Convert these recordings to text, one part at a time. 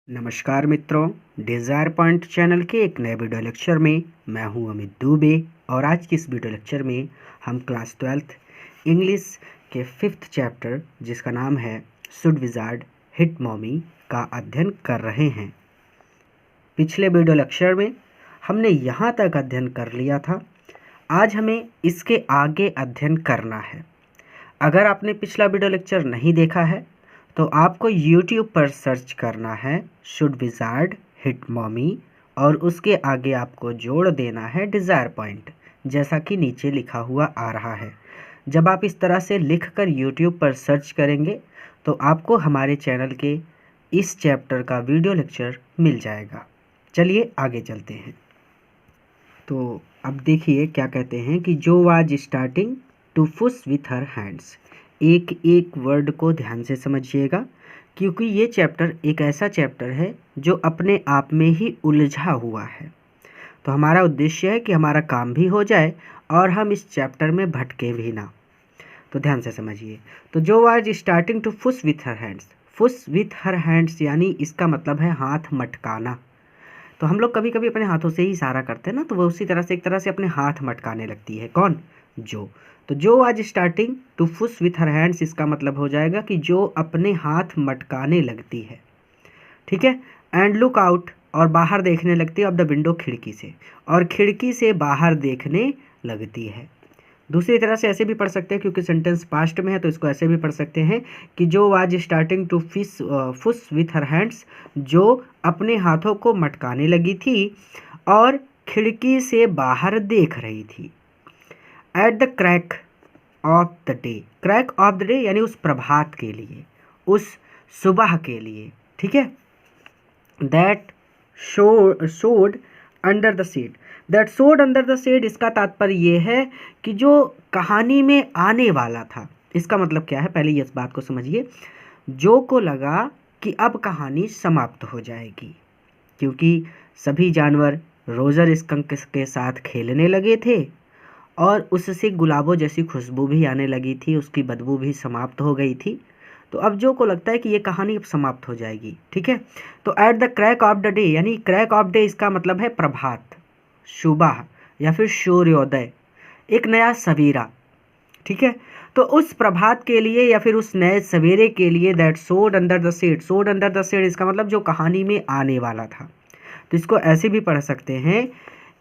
नमस्कार मित्रों, desire point channel के एक नए वीडियो लेक्चर में मैं हूं अमित दुबे। और आज की इस वीडियो लेक्चर में हम क्लास 12th इंग्लिश के 5th चैप्टर जिसका नाम है शुड विज़ार्ड हिट मॉमी का अध्ययन कर रहे हैं। पिछले वीडियो लेक्चर में हमने यहाँ तक अध्ययन कर लिया था। आज हमें इसके आगे अध्ययन करना है। अगर आपने पिछला वीडियो लेक्चर नहीं देखा है तो आपको YouTube पर सर्च करना है शुड विज़ार्ड हिट मॉमी और उसके आगे आपको जोड़ देना है डिज़ायर पॉइंट, जैसा कि नीचे लिखा हुआ आ रहा है। जब आप इस तरह से लिखकर YouTube पर सर्च करेंगे तो आपको हमारे चैनल के इस चैप्टर का वीडियो लेक्चर मिल जाएगा। चलिए आगे चलते हैं। तो अब देखिए क्या कहते हैं कि जो वाज स्टार्टिंग टू फुस विथ हर हैंड्स। एक एक वर्ड को ध्यान से समझिएगा, क्योंकि ये चैप्टर एक ऐसा चैप्टर है जो अपने आप में ही उलझा हुआ है। तो हमारा उद्देश्य है कि हमारा काम भी हो जाए और हम इस चैप्टर में भटके भी ना। तो ध्यान से समझिए। तो जो वाज स्टार्टिंग टू फुस विथ हर हैंड्स, फुस विथ हर हैंड्स यानी इसका मतलब है हाथ मटकाना। तो हम लोग कभी कभी अपने हाथों से ही इशारा करते हैं ना, तो वो उसी तरह से एक तरह से अपने हाथ मटकाने लगती है। कौन? जो। तो जो आज स्टार्टिंग टू फुस विथ हर हैंड्स, इसका मतलब हो जाएगा कि जो अपने हाथ मटकाने लगती है। ठीक है। एंड लुक आउट, और बाहर देखने लगती है, ऑफ द विंडो, खिड़की से, और खिड़की से बाहर देखने लगती है। दूसरी तरह से ऐसे भी पढ़ सकते हैं, क्योंकि सेंटेंस पास्ट में है तो इसको ऐसे भी पढ़ सकते हैं कि जो वाज स्टार्टिंग टू फुस विथ हर हैंड्स, जो अपने हाथों को मटकाने लगी थी और खिड़की से बाहर देख रही थी। At the crack of the day, crack of the day यानी उस प्रभात के लिए, उस सुबह के लिए। ठीक है। That showed under the shade, that showed under the shade, इसका तात्पर्य ये है कि जो कहानी में आने वाला था। इसका मतलब क्या है, पहले इस बात को समझिए। जो को लगा कि अब कहानी समाप्त हो जाएगी, क्योंकि सभी जानवर रोजर स्कंक के साथ खेलने लगे थे और उससे गुलाबों जैसी खुशबू भी आने लगी थी, उसकी बदबू भी समाप्त हो गई थी। तो अब जो को लगता है कि ये कहानी अब समाप्त हो जाएगी। ठीक है। तो eight the crack of the day, यानी क्रैक ऑफ डे इसका मतलब है प्रभात, सुबह या फिर सूर्योदय, एक नया सवेरा। ठीक है। तो उस प्रभात के लिए या फिर उस नए सवेरे के लिए, दैट सोड अंडर द शेड, सोड अंडर द शेड इसका मतलब जो कहानी में आने वाला था। तो इसको ऐसे भी पढ़ सकते हैं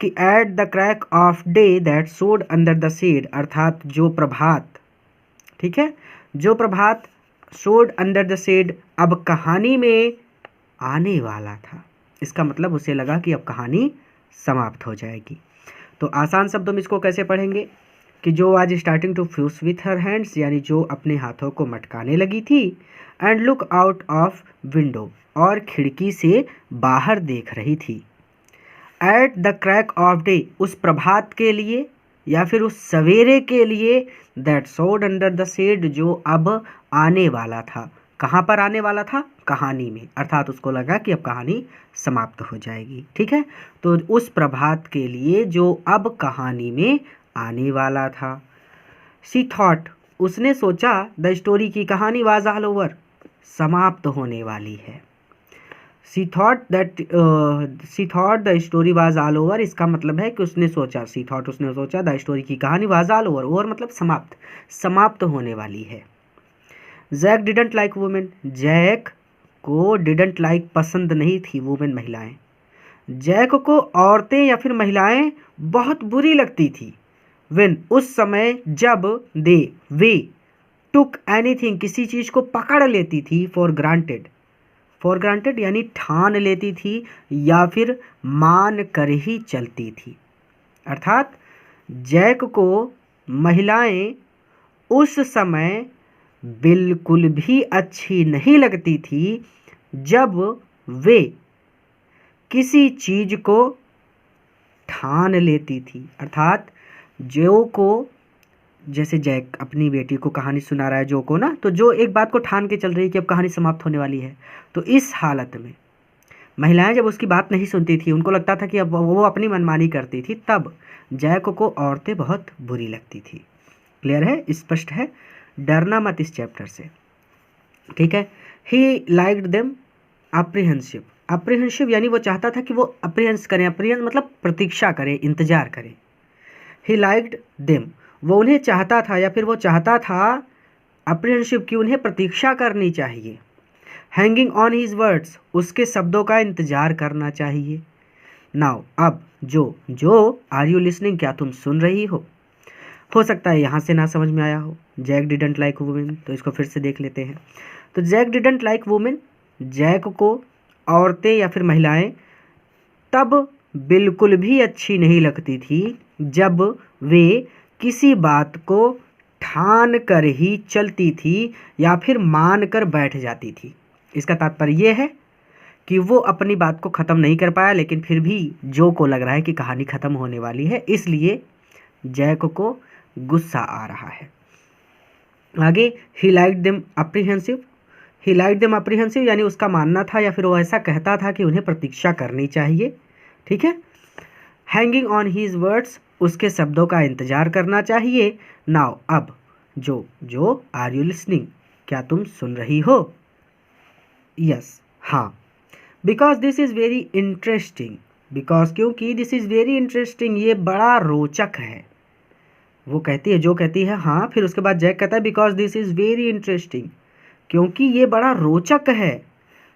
कि eight the crack of day that सोड अंडर द शेड, अर्थात जो प्रभात, ठीक है, जो प्रभात सोड अंडर द शेड अब कहानी में आने वाला था। इसका मतलब उसे लगा कि अब कहानी समाप्त हो जाएगी। तो आसान शब्दों में इसको कैसे पढ़ेंगे कि जो आज starting to fuse with her hands, यानी जो अपने हाथों को मटकाने लगी थी। And look out of window, और खिड़की से बाहर देख रही थी। At the crack of day, उस प्रभात के लिए या फिर उस सवेरे के लिए, दैट सोड अंडर द शेड, जो अब आने वाला था। कहाँ पर आने वाला था? कहानी में, अर्थात उसको लगा कि अब कहानी समाप्त हो जाएगी। ठीक है। तो उस प्रभात के लिए जो अब कहानी में आने वाला था। शी थॉट, उसने सोचा, द स्टोरी की कहानी वाज ऑल ओवर, समाप्त होने वाली है। She thought the story was all over, इसका मतलब है कि उसने सोचा, शी थॉट उसने सोचा, द स्टोरी की कहानी वाज ऑल ओवर, ओवर मतलब समाप्त, समाप्त होने वाली है। Jack didn't like women, Jack को डिडंट लाइक पसंद नहीं थी वुमेन महिलाएं। जैक को औरतें या फिर महिलाएं बहुत बुरी लगती थी। व्हेन उस समय, जब दे वे टुक एनीथिंग किसी चीज को पकड़ लेती थी, फॉर ग्रांटेड, फॉर ग्रांटेड यानी ठान लेती थी या फिर मान कर ही चलती थी। अर्थात जैक को महिलाएं उस समय बिल्कुल भी अच्छी नहीं लगती थी जब वे किसी चीज को ठान लेती थी। अर्थात जो को, जैसे जैक अपनी बेटी को कहानी सुना रहा है जो को ना, तो जो एक बात को ठान के चल रही है कि अब कहानी समाप्त होने वाली है। तो इस हालत में महिलाएं जब उसकी बात नहीं सुनती थी, उनको लगता था कि अब वो अपनी मनमानी करती थी, तब जैक को औरतें बहुत बुरी लगती थी। क्लियर है? स्पष्ट है? डरना मत इस चैप्टर से। ठीक है। He liked them, apprehensive, apprehensive यानी वो चाहता था कि वो अप्रीहेंस करें, अप्रीहेंस मतलब प्रतीक्षा करें, इंतजार करें। ही लाइक्ड देम, वो उन्हें चाहता था या फिर वो चाहता था अप्रीहेंसिव की उन्हें प्रतीक्षा करनी चाहिए। हैंगिंग ऑन हिज वर्ड्स, उसके शब्दों का इंतजार करना चाहिए। नाउ, अब जो आर यू लिसनिंग, क्या तुम सुन रही हो सकता है यहाँ से ना समझ में आया हो। जैक डिडंट लाइक वुमेन, तो इसको फिर से देख लेते हैं। तो Jack didn't like women, Jack को औरतें या फिर महिलाएं तब बिल्कुल भी अच्छी नहीं लगती थी जब वे किसी बात को ठान कर ही चलती थी या फिर मान कर बैठ जाती थी। इसका तात्पर्य यह है कि वो अपनी बात को ख़त्म नहीं कर पाया, लेकिन फिर भी जो को लग रहा है कि कहानी ख़त्म होने वाली है, इसलिए जैक को गुस्सा आ रहा है। आगे, ही लाइक देम अप्रीहेंसिव, ही लाइक देम अप्रीहेंसिव यानी उसका मानना था या फिर वो ऐसा कहता था कि उन्हें प्रतीक्षा करनी चाहिए। ठीक है। हैंगिंग ऑन हीज वर्ड्स, उसके शब्दों का इंतजार करना चाहिए। नाउ, अब जो आर यू लिसनिंग, क्या तुम सुन रही हो? यस, हाँ। Because this is very interesting, because क्योंकि दिस इज़ वेरी इंटरेस्टिंग, ये बड़ा रोचक है। वो कहती है, जो कहती है हाँ, फिर उसके बाद जैक कहता है because this is very interesting, क्योंकि ये बड़ा रोचक है।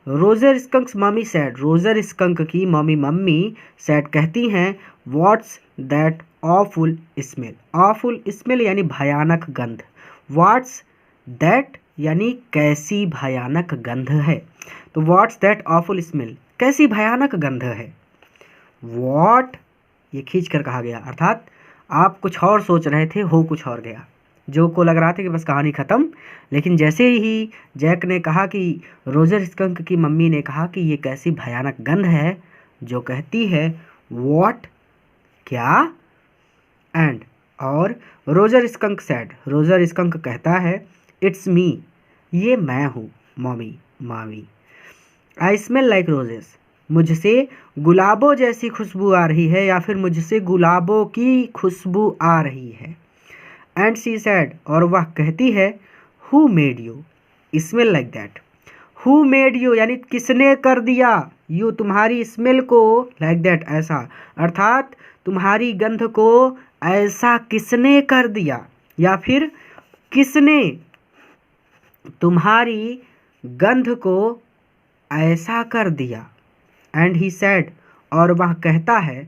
Roger Skunk's mummy said, Roger Skunk की मम्मी सैड कहती हैं what's that awful smell, awful smell यानी भयानक गंध, व्हाट्स दैट यानी कैसी भयानक गंध है। तो व्हाट्स दैट ऑफुल स्मेल, कैसी भयानक गंध है। व्हाट ये खींच कर कहा गया, अर्थात आप कुछ और सोच रहे थे, हो कुछ और गया। जो को लग रहा था कि बस कहानी ख़त्म, लेकिन जैसे ही जैक ने कहा कि रोजर स्कंक की मम्मी ने कहा कि ये कैसी भयानक गंध है, जो कहती है व्हाट, क्या, एंड, और Roger skunk sad, Roger skunk कहता है इट्स मी, ये मैं हूँ मामी। आई स्मेल लाइक रोजेस, मुझसे गुलाबों जैसी खुशबू आ रही है या फिर मुझसे गुलाबों की खुशबू आ रही है। एंड शी सैड, और वह कहती है who made you smell like that, who made you यानी किसने कर दिया, यू तुम्हारी स्मेल को, लाइक दैट ऐसा, अर्थात तुम्हारी गंध को ऐसा किसने कर दिया या फिर किसने तुम्हारी गंध को ऐसा कर दिया। एंड ही सैड, और वह कहता है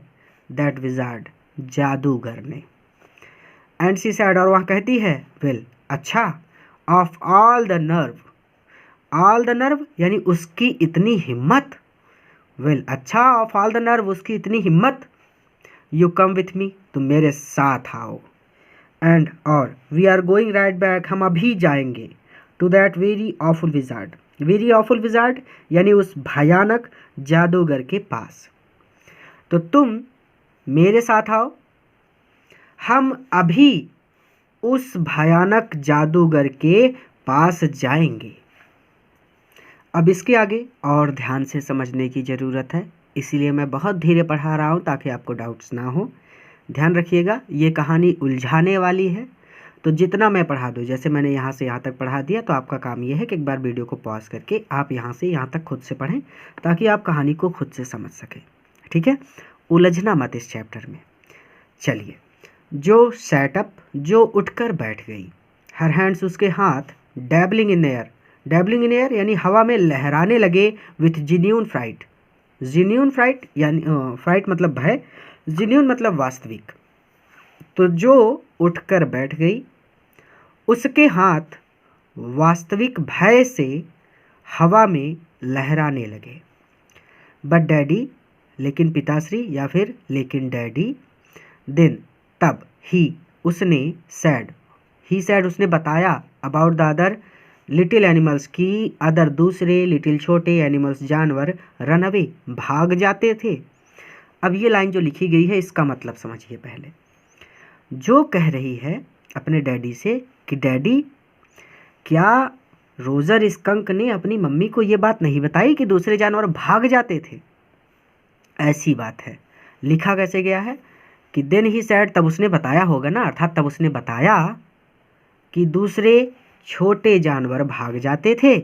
दैट विजार्ड, जादूगर ने। एंड शी सैड, और वह कहती है वेल, अच्छा, of all the nerve, all the nerve यानी उसकी इतनी हिम्मत, वेल अच्छा, ऑफ ऑल द नर्व उसकी इतनी हिम्मत, यू कम विथ मी, तुम मेरे साथ आओ। एंड, और we are going right back, हम अभी जाएंगे, to that very awful wizard, very awful wizard यानी उस भयानक जादूगर के पास। तो तुम मेरे साथ आओ, हम अभी उस भयानक जादूगर के पास जाएंगे। अब इसके आगे और ध्यान से समझने की ज़रूरत है, इसीलिए मैं बहुत धीरे पढ़ा रहा हूँ ताकि आपको डाउट्स ना हो। ध्यान रखिएगा, ये कहानी उलझाने वाली है, तो जितना मैं पढ़ा दूँ, जैसे मैंने यहाँ से यहाँ तक पढ़ा दिया, तो आपका काम ये है कि एक बार वीडियो को पॉज करके आप यहाँ से यहाँ तक खुद से पढ़ें ताकि आप कहानी को खुद से समझ सकें। ठीक है, उलझना मत इस चैप्टर में। चलिए, जो सेटअप, जो उठकर बैठ गई, हर हैंड्स उसके हाथ, डैबलिंग इन एयर, डैबलिंग इन एयर यानी हवा में लहराने लगे, विथ जिन्यून फ्राइट, जिन्यून फ्राइट यानी फ्राइट मतलब भय, जिन्यून मतलब वास्तविक। तो जो उठकर बैठ गई, उसके हाथ वास्तविक भय से हवा में लहराने लगे। बट डैडी, लेकिन पिताश्री या फिर लेकिन डैडी, देन तब, ही उसने, सैड, ही सैड उसने बताया, about the other little animals की अदर दूसरे लिटिल छोटे एनिमल्स जानवर, रन अवे भाग जाते थे। अब ये लाइन जो लिखी गई है इसका मतलब समझिए पहले। जो कह रही है अपने डैडी से कि डैडी, क्या रोजर स्कंक ने अपनी मम्मी को ये बात नहीं बताई कि दूसरे जानवर भाग जाते थे? ऐसी बात है। लिखा कैसे गया है कि देन ही सैड, तब उसने बताया होगा ना, अर्थात तब उसने बताया कि दूसरे छोटे जानवर भाग जाते थे।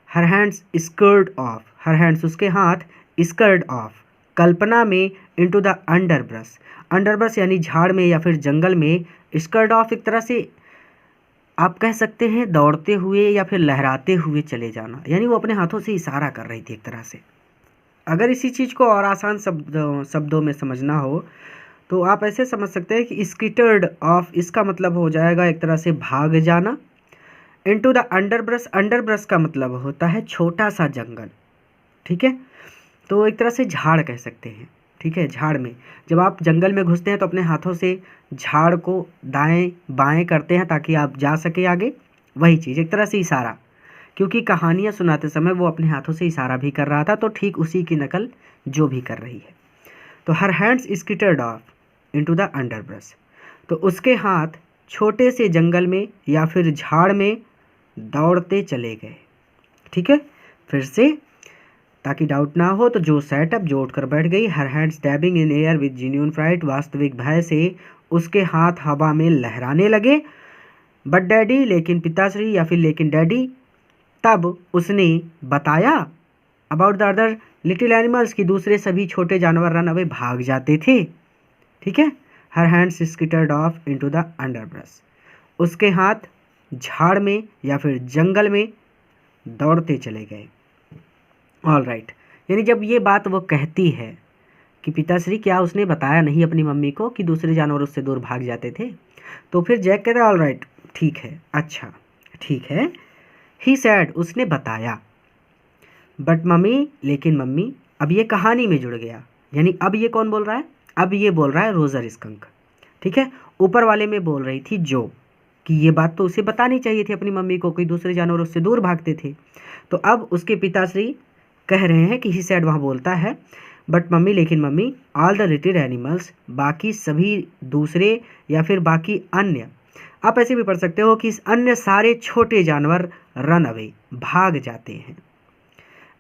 Her hands scared of, her hands उसके हाथ, स्कर्ड ऑफ कल्पना में, इनटू द अंडरब्रश, अंडरब्रश यानी झाड़ में या फिर जंगल में, स्कर्ड ऑफ एक तरह से आप कह सकते हैं दौड़ते हुए या फिर लहराते हुए चले जाना, यानी वो अपने हाथों से इशारा कर रही थी एक तरह से। अगर इसी चीज़ को और आसान शब्दों में समझना हो तो आप ऐसे समझ सकते हैं कि स्किटर्ड ऑफ, इसका मतलब हो जाएगा एक तरह से भाग जाना। इनटू द अंडरब्रश, अंडरब्रश का मतलब होता है छोटा सा जंगल, ठीक है, तो एक तरह से झाड़ कह सकते हैं, ठीक है। झाड़ में जब आप जंगल में घुसते हैं तो अपने हाथों से झाड़ को दाएं बाएं करते हैं ताकि आप जा सके आगे, वही चीज़ एक तरह से इशारा, क्योंकि कहानियाँ सुनाते समय वो अपने हाथों से इशारा भी कर रहा था, तो ठीक उसी की नकल जो भी कर रही है। तो her hands skittered off into the underbrush, तो उसके हाथ छोटे से जंगल में या फिर झाड़ में दौड़ते चले गए, ठीक है। फिर से ताकि डाउट ना हो तो जो सेटअप जो उठकर बैठ गई, her hands dabbing in air with genuine fright, वास्तविक भय से उसके हाथ हवा में लहराने लगे। बट डैडी, लेकिन पिताश्री या फिर लेकिन डैडी, तब उसने बताया about the other little animals की दूसरे सभी छोटे जानवर रन अवे भाग जाते थे, ठीक है। Her hands skittered off into the underbrush, उसके हाथ झाड़ में या फिर जंगल में दौड़ते चले गए। ऑल राइट, यानी जब ये बात वो कहती है कि पिताश्री क्या उसने बताया नहीं अपनी मम्मी को कि दूसरे जानवर उससे दूर भाग जाते थे, तो फिर जैक कहता है ऑल राइट, ठीक है, अच्छा ठीक है। ही सैड, उसने बताया। बट मम्मी, लेकिन मम्मी, अब ये कहानी में जुड़ गया, यानी अब ये कौन बोल रहा है, अब ये बोल रहा है रोजर स्कंक, ठीक है। ऊपर वाले में बोल रही थी जो कि ये बात तो उसे बतानी चाहिए थी अपनी मम्मी को कि दूसरे जानवर उससे दूर भागते थे, तो अब उसके पिताश्री कह रहे हैं कि ही सैड वहाँ बोलता है बट मम्मी, लेकिन mummy, all the little animals, बाकी सभी दूसरे या फिर बाकी अन्य, आप ऐसे भी पढ़ सकते हो कि अन्य सारे छोटे जानवर रन अवे, भाग जाते हैं।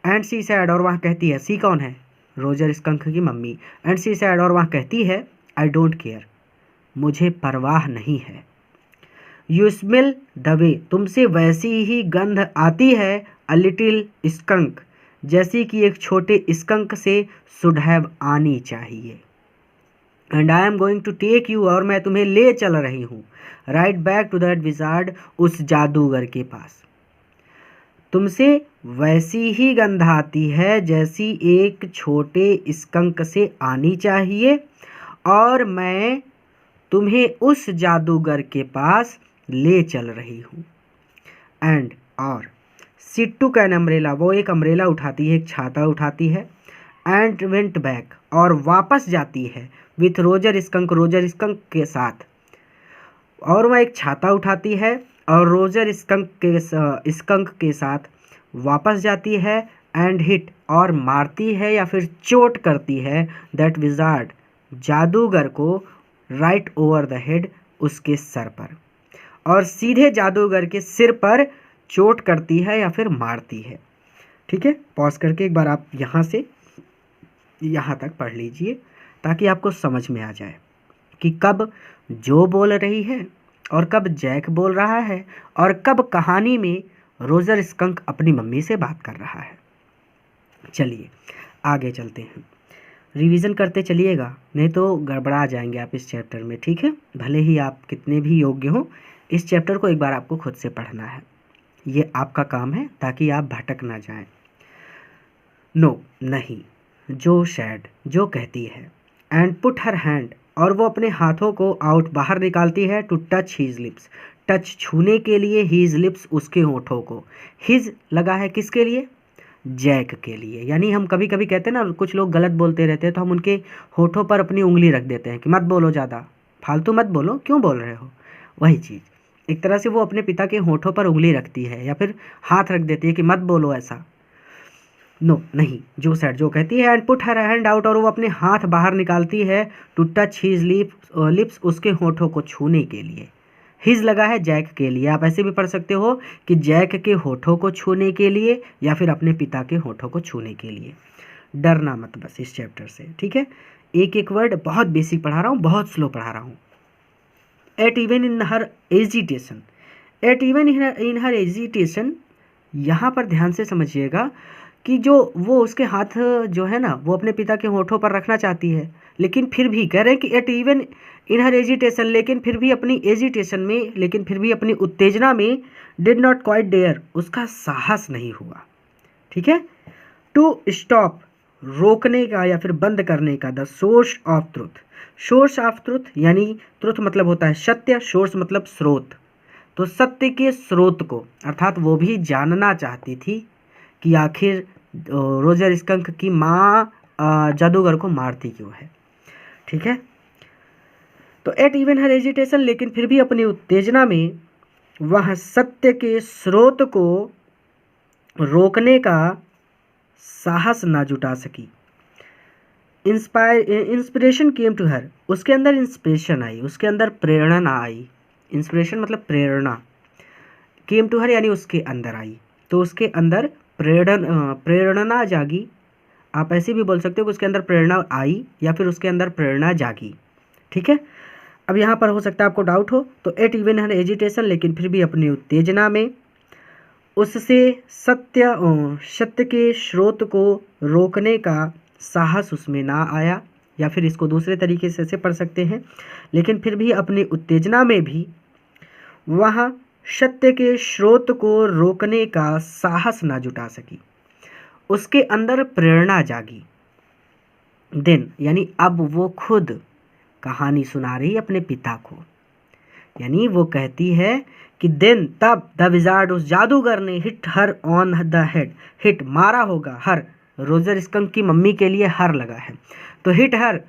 एंड सी सैड, और वहाँ कहती है, सी कौन है, रोजर स्कंक की मम्मी। एंड सी सैड, और वहाँ कहती है, आई डोंट केयर, मुझे परवाह नहीं है। यू स्मेल द वे, तुमसे वैसी ही गंध आती है, अ लिटिल स्कंक, जैसी कि एक छोटे स्कंक से शुड हैव आनी चाहिए। And I am going to take you, और मैं तुम्हें ले चल रही हूँ, right back to that wizard, उस जादूगर के पास। तुमसे वैसी ही गंध आती है जैसी एक छोटे स्कंक से आनी चाहिए, और मैं तुम्हें उस जादूगर के पास ले चल रही हूँ। एंड, और सिट टू कैन अम्ब्रेला, वो एक अम्ब्रेला उठाती है, एक छाता उठाती है। एंड वेंट बैक, और वापस जाती है, with Roger skunk, Roger skunk के साथ, और वह एक छाता उठाती है और रोजर स्कंक के साथ वापस जाती है। एंड हिट, और मारती है या फिर चोट करती है, दैट विजार्ड, जादूगर को, राइट ओवर द हेड, उसके सर पर, और सीधे जादूगर के सिर पर चोट करती है या फिर मारती है, ठीक है। पॉज करके एक बार आप यहाँ से यहाँ तक पढ़ लीजिए ताकि आपको समझ में आ जाए कि कब जो बोल रही है और कब जैक बोल रहा है और कब कहानी में रोजर स्कंक अपनी मम्मी से बात कर रहा है। चलिए आगे चलते हैं, रिवीजन करते चलिएगा, नहीं तो गड़बड़ा जाएंगे आप इस चैप्टर में, ठीक है। भले ही आप कितने भी योग्य हो, इस चैप्टर को एक बार आपको खुद से पढ़ना है, ये आपका काम है ताकि आप भटक ना जाएं। नो, नहीं, जो सैड, जो कहती है। एंड पुट हर हैंड, और वो अपने हाथों को आउट, बाहर निकालती है, to touch his lips, touch छूने के लिए, हीज लिप्स, उसके होठों को। हिज लगा है किसके लिए, जैक के लिए, यानी हम कभी कभी कहते हैं ना, कुछ लोग गलत बोलते रहते हैं तो हम उनके होठों पर अपनी उंगली रख देते हैं कि मत बोलो ज़्यादा, फालतू मत बोलो, क्यों बोल रहे हो, वही चीज़ एक तरह से वो अपने पिता के होठों पर उंगली रखती है या फिर हाथ रख देती है कि मत बोलो ऐसा। नो, नहीं, जो सैड, जो कहती है। And put her hand out, और वो अपने हाथ बाहर निकालती है, टू टच हीज लिप्स, उसके होठों को छूने के लिए। हिज लगा है जैक के लिए, आप ऐसे भी पढ़ सकते हो कि जैक के होठों को छूने के लिए या फिर अपने पिता के होठों को छूने के लिए। डरना मत बस इस चैप्टर से, ठीक है। एक एक वर्ड बहुत बेसिक पढ़ा रहा हूँ, बहुत स्लो पढ़ा रहा हूँ। At even in her agitation, at even in her agitation यहाँ पर ध्यान से समझिएगा कि जो वो उसके हाथ जो है ना वो अपने पिता के होठों पर रखना चाहती है, लेकिन फिर भी कह रहे हैं कि at even in her agitation, लेकिन फिर भी अपनी एजिटेशन में, लेकिन फिर भी अपनी उत्तेजना में, डिड नॉट क्वाइट डेयर, उसका साहस नहीं हुआ। ठीक है, टू स्टॉप, रोकने का या फिर बंद करने का, the source of truth. Source of truth यानी ट्रुथ मतलब होता है सत्य, सोर्स मतलब स्रोत, तो सत्य के स्रोत को, अर्थात वो भी जानना चाहती थी कि आखिर रोजर स्कंक की माँ जादूगर को मारती क्यों है। ठीक है, तो एट इवन हर एजिटेशन, लेकिन फिर भी अपनी उत्तेजना में वह सत्य के स्रोत को रोकने का साहस ना जुटा सकी। इंस्पिरेशन केम टू हर, उसके अंदर इंस्पिरेशन आई, उसके अंदर प्रेरणा आई। इंस्पिरेशन मतलब प्रेरणा, केम टू हर यानी उसके अंदर आई, तो उसके अंदर प्रेरणा जागी। आप ऐसे भी बोल सकते हो कि उसके अंदर प्रेरणा आई या फिर उसके अंदर प्रेरणा जागी। ठीक है, अब यहाँ पर हो सकता है आपको डाउट हो, तो एट इवन हर एजिटेशन, लेकिन फिर भी अपनी उत्तेजना में उससे सत्य के स्रोत को रोकने का साहस उसमें ना आया, या फिर इसको दूसरे तरीके से ऐसे पढ़ सकते हैं, लेकिन फिर भी अपनी उत्तेजना में भी वह सत्य के स्रोत को रोकने का साहस ना जुटा सकी, उसके अंदर प्रेरणा जागी। देन यानी अब वो खुद कहानी सुना रही अपने पिता को, यानी वो कहती है कि देन तब द विजार्ड, उस जादूगर ने hit her on the head, hit मारा होगा, हर रोजर स्कंक की मम्मी के लिए हर लगा है, तो हिट हर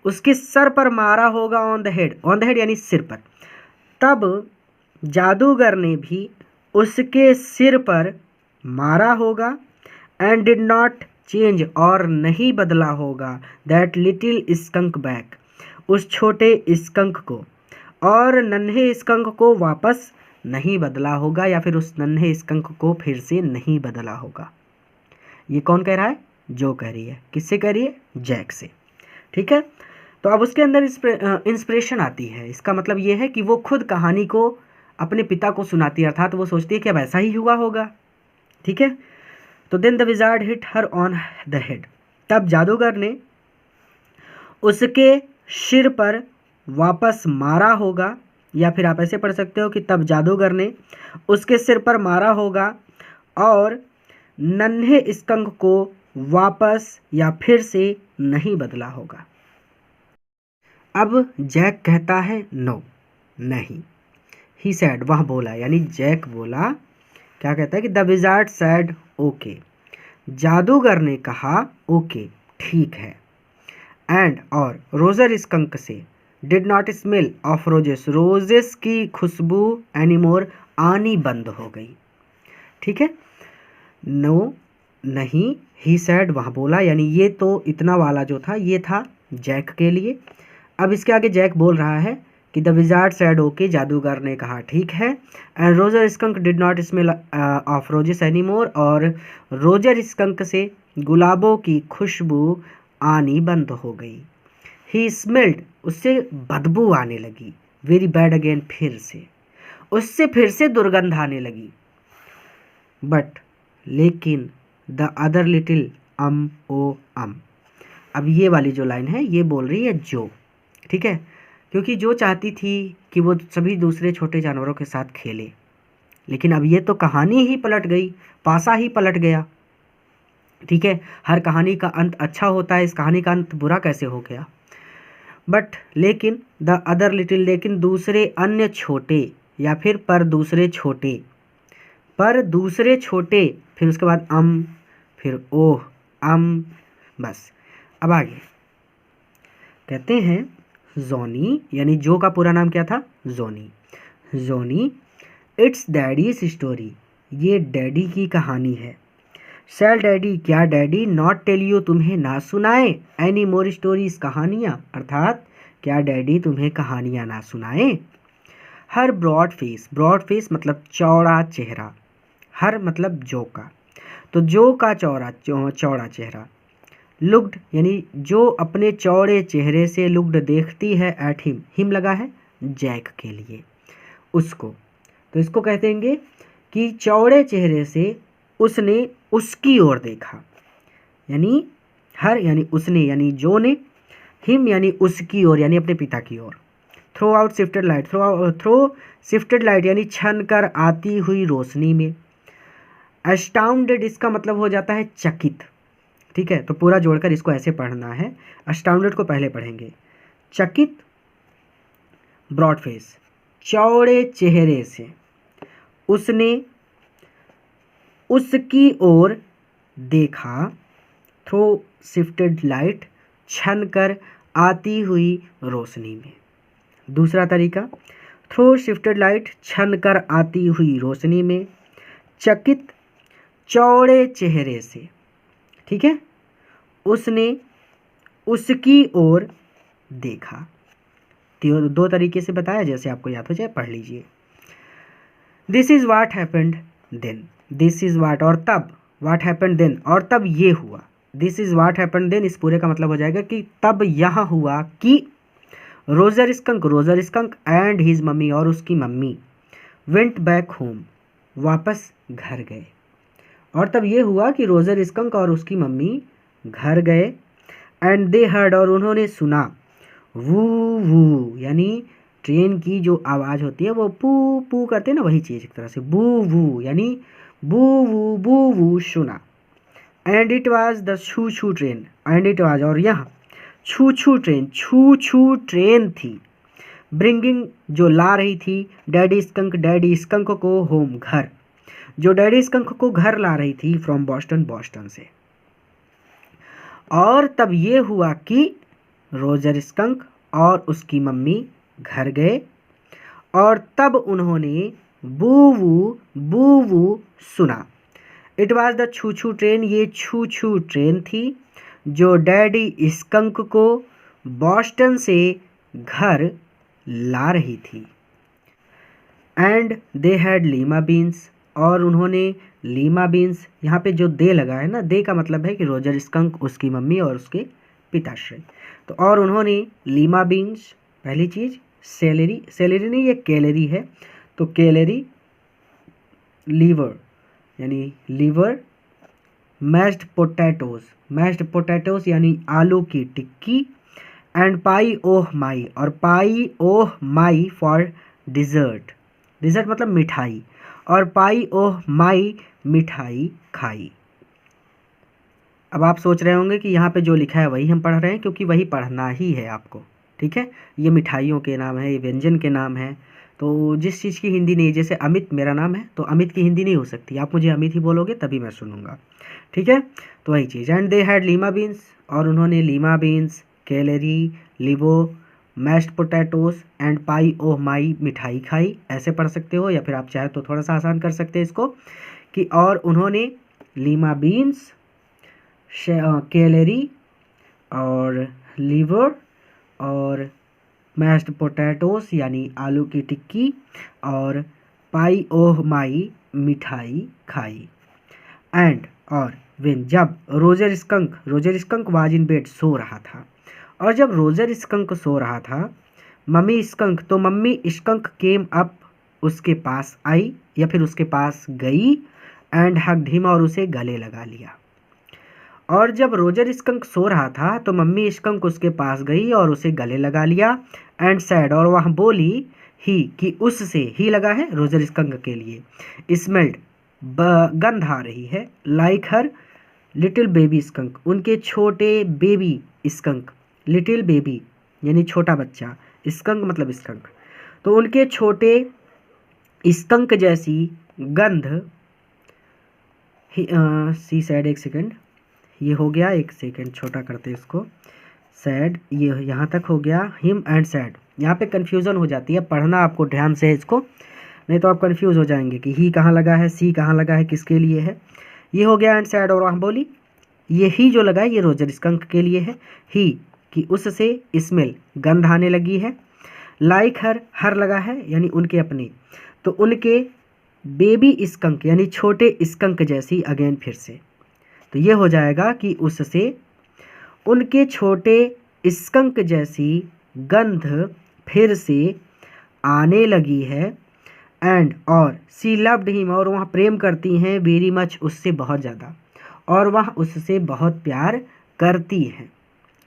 उसके सर पर मारा होगा, ऑन द हेड यानी सिर पर। तब जादूगर ने भी उसके सिर पर मारा होगा, एंड डिड नॉट चेंज, और नहीं बदला होगा, दैट लिटिल स्कंक बैक, उस छोटे स्कंक को, और नन्हे स्कंक को वापस नहीं बदला होगा, या फिर उस नन्हे स्कंक को फिर से नहीं बदला होगा। ये कौन कह रहा है? जो कह रही है। किससे कह रही है? जैक से। ठीक है, तो अब उसके अंदर इंस्पिरेशन आती है। इसका मतलब ये है कि वो खुद कहानी को अपने पिता को सुनाती है, अर्थात वो सोचती है कि अब ऐसा ही हुआ होगा। ठीक है, तो then the wizard hit her on the head, तब जादूगर ने उसके सिर पर वापस मारा होगा, या फिर आप ऐसे पढ़ सकते हो कि तब जादूगर ने उसके सिर पर मारा होगा और नन्हे स्कंक को वापस या फिर से नहीं बदला होगा। अब जैक कहता है नो, नहीं। ही सैड, वह बोला, यानी जैक बोला, क्या कहता है कि द विजार्ड सैड ओके, जादूगर ने कहा ओके, ठीक है, एंड और रोजर स्कंक से did not smell of roses, roses की खुशबू एनीमोर आनी बंद हो गई। ठीक है, नो नहीं, ही सैड वहाँ बोला, यानी ये तो इतना वाला जो था ये था जैक के लिए। अब इसके आगे जैक बोल रहा है कि द विजार्ड सैड ओके, जादूगर ने कहा ठीक है, and Roger skunk did not smell of roses anymore, और रोजर स्कंक से गुलाबों की खुशबू आनी बंद हो गई। ही स्मेल्ड, उससे बदबू आने लगी, वेरी बैड अगेन, फिर से उससे फिर से दुर्गंध आने लगी। बट लेकिन द अदर लिटिल ओ अम, अब ये वाली जो लाइन है ये बोल रही है जो, ठीक है, क्योंकि जो चाहती थी कि वो सभी दूसरे छोटे जानवरों के साथ खेले, लेकिन अब ये तो कहानी ही पलट गई, पासा ही पलट गया। ठीक है, हर कहानी का अंत अच्छा होता है, इस कहानी का अंत बुरा कैसे हो गया? बट लेकिन द अदर लिटिल, लेकिन दूसरे अन्य छोटे, या फिर पर दूसरे छोटे, फिर उसके बाद फिर ओह, बस। अब आगे कहते हैं जोनी, यानी जो का पूरा नाम क्या था? जोनी, इट्स डैडीज स्टोरी, ये डैडी की कहानी है। शैल डैडी, क्या डैडी नॉट टेल यू, तुम्हें ना सुनाए, एनी मोर स्टोरीज, कहानियाँ, अर्थात क्या डैडी तुम्हें कहानियाँ ना सुनाए। हर ब्रॉड फेस मतलब चौड़ा चेहरा, हर मतलब जो का, तो जो का चौड़ा चेहरा। लुक्ड, यानी जो अपने चौड़े चेहरे से लुक्ड देखती है, एट हिम लगा है जैक के लिए, उसको, तो इसको कहते हैं कि चौड़े चेहरे से उसने उसकी ओर देखा, यानी हर यानी उसने यानी जो ने, हिम यानी उसकी ओर यानी अपने पिता की ओर। Throughout shifted light, through shifted light यानी छन कर आती हुई रोशनी में। अस्टाउंडेड इसका मतलब हो जाता है चकित, ठीक है, तो पूरा जोड़कर इसको ऐसे पढ़ना है। अस्टाउंडेड को पहले पढ़ेंगे, चकित, ब्रॉड फेस, चौड़े चेहरे से, उसने उसकी ओर देखा। थ्रो शिफ्टेड लाइट, छन कर आती हुई रोशनी में। दूसरा तरीका, थ्रो शिफ्टेड लाइट, छन कर आती हुई रोशनी में, चकित, चौड़े चेहरे से, ठीक है, उसने उसकी ओर देखा। दो तरीके से बताया, जैसे आपको याद हो जाए पढ़ लीजिए। This is what happened then, this is what और तब, वाट हैपेंड देन और तब ये हुआ। This is what happened then, इस पूरे का मतलब हो जाएगा कि तब यह हुआ कि Roger skunk and his mummy और उसकी मम्मी वेंट बैक होम, वापस घर गए। और तब ये हुआ कि रोजर स्कंक और उसकी मम्मी घर गए। एंड दे हर्ड और उन्होंने सुना, वू वू यानी ट्रेन की जो आवाज़ होती है वो पू पू करते हैं ना, वही चीज़ एक तरह से, बू वू यानी बू वू सुना। एंड इट वाज द छू छू ट्रेन, एंड इट वाज और यह छू छू ट्रेन थी। ब्रिंगिंग जो ला रही थी, डैडी स्कंक को होम घर, जो डैडी स्कंक को घर ला रही थी फ्रॉम बॉस्टन से। और तब ये हुआ कि रोजर स्कंक और उसकी मम्मी घर गए और तब उन्होंने बू वू सुना। इट वाज द छू छू ट्रेन, ये छू छू ट्रेन थी जो डैडी स्कंक को बॉस्टन से घर ला रही थी। And they had lima beans और उन्होंने लीमा बीन्स, यहाँ पे जो दे लगा है ना, दे का मतलब है कि रोजर स्कंक, उसकी मम्मी और उसके पिताश्री। तो और उन्होंने लीमा बीन्स, पहली चीज़ सेलेरी नहीं, ये कैलरी है, तो कैलरी, लीवर यानी लीवर, मैश्ड पोटैटोज यानी आलू की टिक्की, एंड पाई ओह माई और पाई ओह माई फॉर डिज़र्ट मतलब मिठाई, और पाई ओह माई मिठाई खाई। अब आप सोच रहे होंगे कि यहाँ पे जो लिखा है वही हम पढ़ रहे हैं, क्योंकि वही पढ़ना ही है आपको, ठीक है। ये मिठाइयों के नाम है, ये व्यंजन के नाम है, तो जिस चीज़ की हिंदी नहीं, जैसे अमित मेरा नाम है तो अमित की हिंदी नहीं हो सकती, आप मुझे अमित ही बोलोगे तभी मैं सुनूंगा, ठीक है। तो वही चीज़। And they had lima beans और उन्होंने lima beans, celery, liver, mashed potatoes and pie oh my मिठाई खाई, ऐसे पढ़ सकते हो, या फिर आप चाहे तो थोड़ा सा आसान कर सकते हैं इसको कि और उन्होंने लीमा बीन्स, कैलरी और लीवर और मैश्ड पोटैटोस यानी आलू की टिक्की और पाई ओह माई मिठाई खाई। एंड और वेन जब Roger Skunk was in bed, सो रहा था, और जब रोजर स्कंक सो रहा था, मम्मी स्कंक केम अप, उसके पास आई या फिर उसके पास गई, एंड हग्ड हिम और उसे गले लगा लिया। और जब रोजर स्कंक सो रहा था तो मम्मी स्कंक उसके पास गई और उसे गले लगा लिया। एंड सैड और वह बोली, ही कि उससे, ही लगा है रोजर स्कंक के लिए, स्मेल्ड गंध आ रही है, like her little baby skunk, उनके छोटे बेबी स्कंक, लिटिल बेबी यानी छोटा बच्चा, स्कंक मतलब स्कंक, तो उनके छोटे स्कंक जैसी गंध। सी सैड, एक सेकेंड, ये हो गया, एक सेकेंड छोटा करते इसको, सैड, ये यहाँ तक हो गया, हिम एंड सैड। यहाँ पे कन्फ्यूज़न हो जाती है, पढ़ना आपको ध्यान से इसको, नहीं तो आप कंफ्यूज हो जाएंगे कि ही कहाँ लगा है, सी कहाँ लगा है, किसके लिए है। ये हो गया एंड सैड और वह बोली, ये ही जो लगा है ये रोजर स्कंक के लिए है, ही कि उससे स्मेल गंध आने लगी है, लाइक हर लगा है यानी उनके अपने, तो उनके बेबी स्कंक यानी छोटे स्कंक जैसी, अगेन फिर से, तो ये हो जाएगा कि उससे उनके छोटे स्कंक जैसी गंध फिर से आने लगी है। एंड और सी लव्ड हिम और वह प्रेम करती हैं वेरी मच उससे बहुत ज़्यादा, और वह उससे बहुत प्यार करती हैं।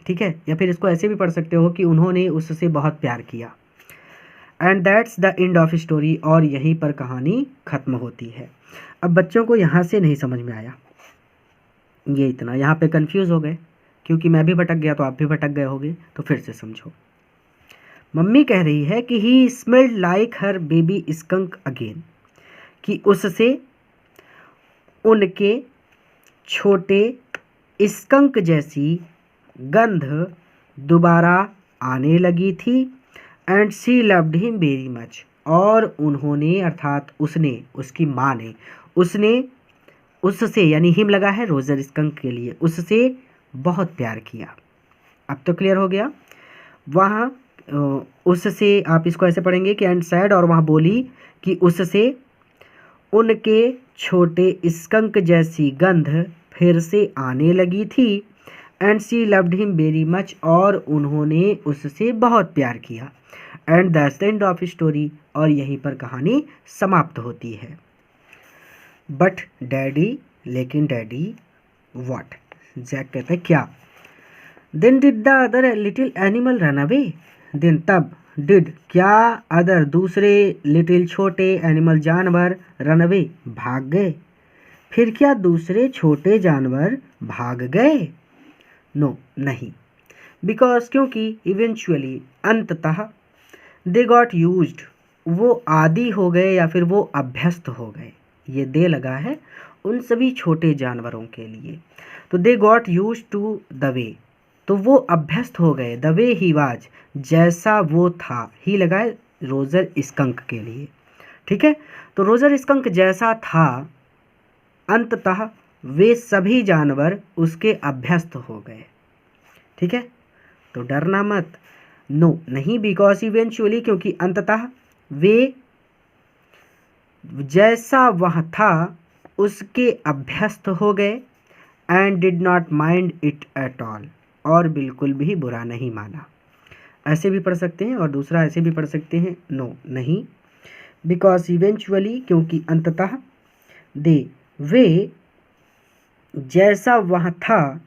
ठीक है, या फिर इसको ऐसे भी पढ़ सकते हो कि उन्होंने उससे बहुत प्यार किया। And that's the end of story, और यहीं पर कहानी ख़त्म होती है। अब बच्चों को यहाँ से नहीं समझ में आया, ये इतना यहाँ पे कंफ्यूज हो गए, क्योंकि मैं भी भटक गया तो आप भी भटक गए होगे, तो फिर से समझो। मम्मी कह रही है कि ही स्मेल्ड लाइक हर बेबी स्कंक अगेन, कि उससे उनके छोटे स्कंक जैसी गंध दोबारा आने लगी थी। And she loved him very much, और उन्होंने अर्थात उसने, उसकी माँ ने, उसने उससे यानी हिम लगा है रोजर स्कंक के लिए, उससे बहुत प्यार किया। अब तो क्लियर हो गया। वहाँ उससे आप इसको ऐसे पढ़ेंगे कि एंड सैड, और वहाँ बोली कि उससे उनके छोटे स्कंक जैसी गंध फिर से आने लगी थी। And she loved him very much, और उन्होंने उससे बहुत प्यार किया। And that's the end of story, और यहीं पर कहानी समाप्त होती है। बट डैडी, लेकिन डैडी व्हाट, जैक कहता है क्या। Then did the other little animal run away, then तब, डिड क्या, अदर दूसरे, लिटिल छोटे, एनिमल जानवर, रन अवे भाग गए। फिर क्या दूसरे छोटे जानवर भाग गए? नो नहीं, बिकॉज क्योंकि इवेंचुअली अंततः दे गॉट यूज्ड, वो आदी हो गए या फिर वो अभ्यस्त हो गए। ये दे लगा है उन सभी छोटे जानवरों के लिए। तो they got used to the way, तो वो अभ्यस्त हो गए, द वे ही वाज, जैसा वो था, ही लगा है रोजर स्कंक के लिए। ठीक है, तो रोजर स्कंक जैसा था, अंततः वे सभी जानवर उसके अभ्यस्त हो गए। ठीक है, तो डरना मत। नो नहीं, बिकॉज इवेंचुअली, क्योंकि अंततः वे जैसा वह था उसके अभ्यस्त हो गए। And did not mind it at all, और बिल्कुल भी बुरा नहीं माना। ऐसे भी पढ़ सकते हैं, और दूसरा ऐसे भी पढ़ सकते हैं, नो नहीं, बिकॉज इवेंचुअली, क्योंकि अंततः, दे वे जैसा वह था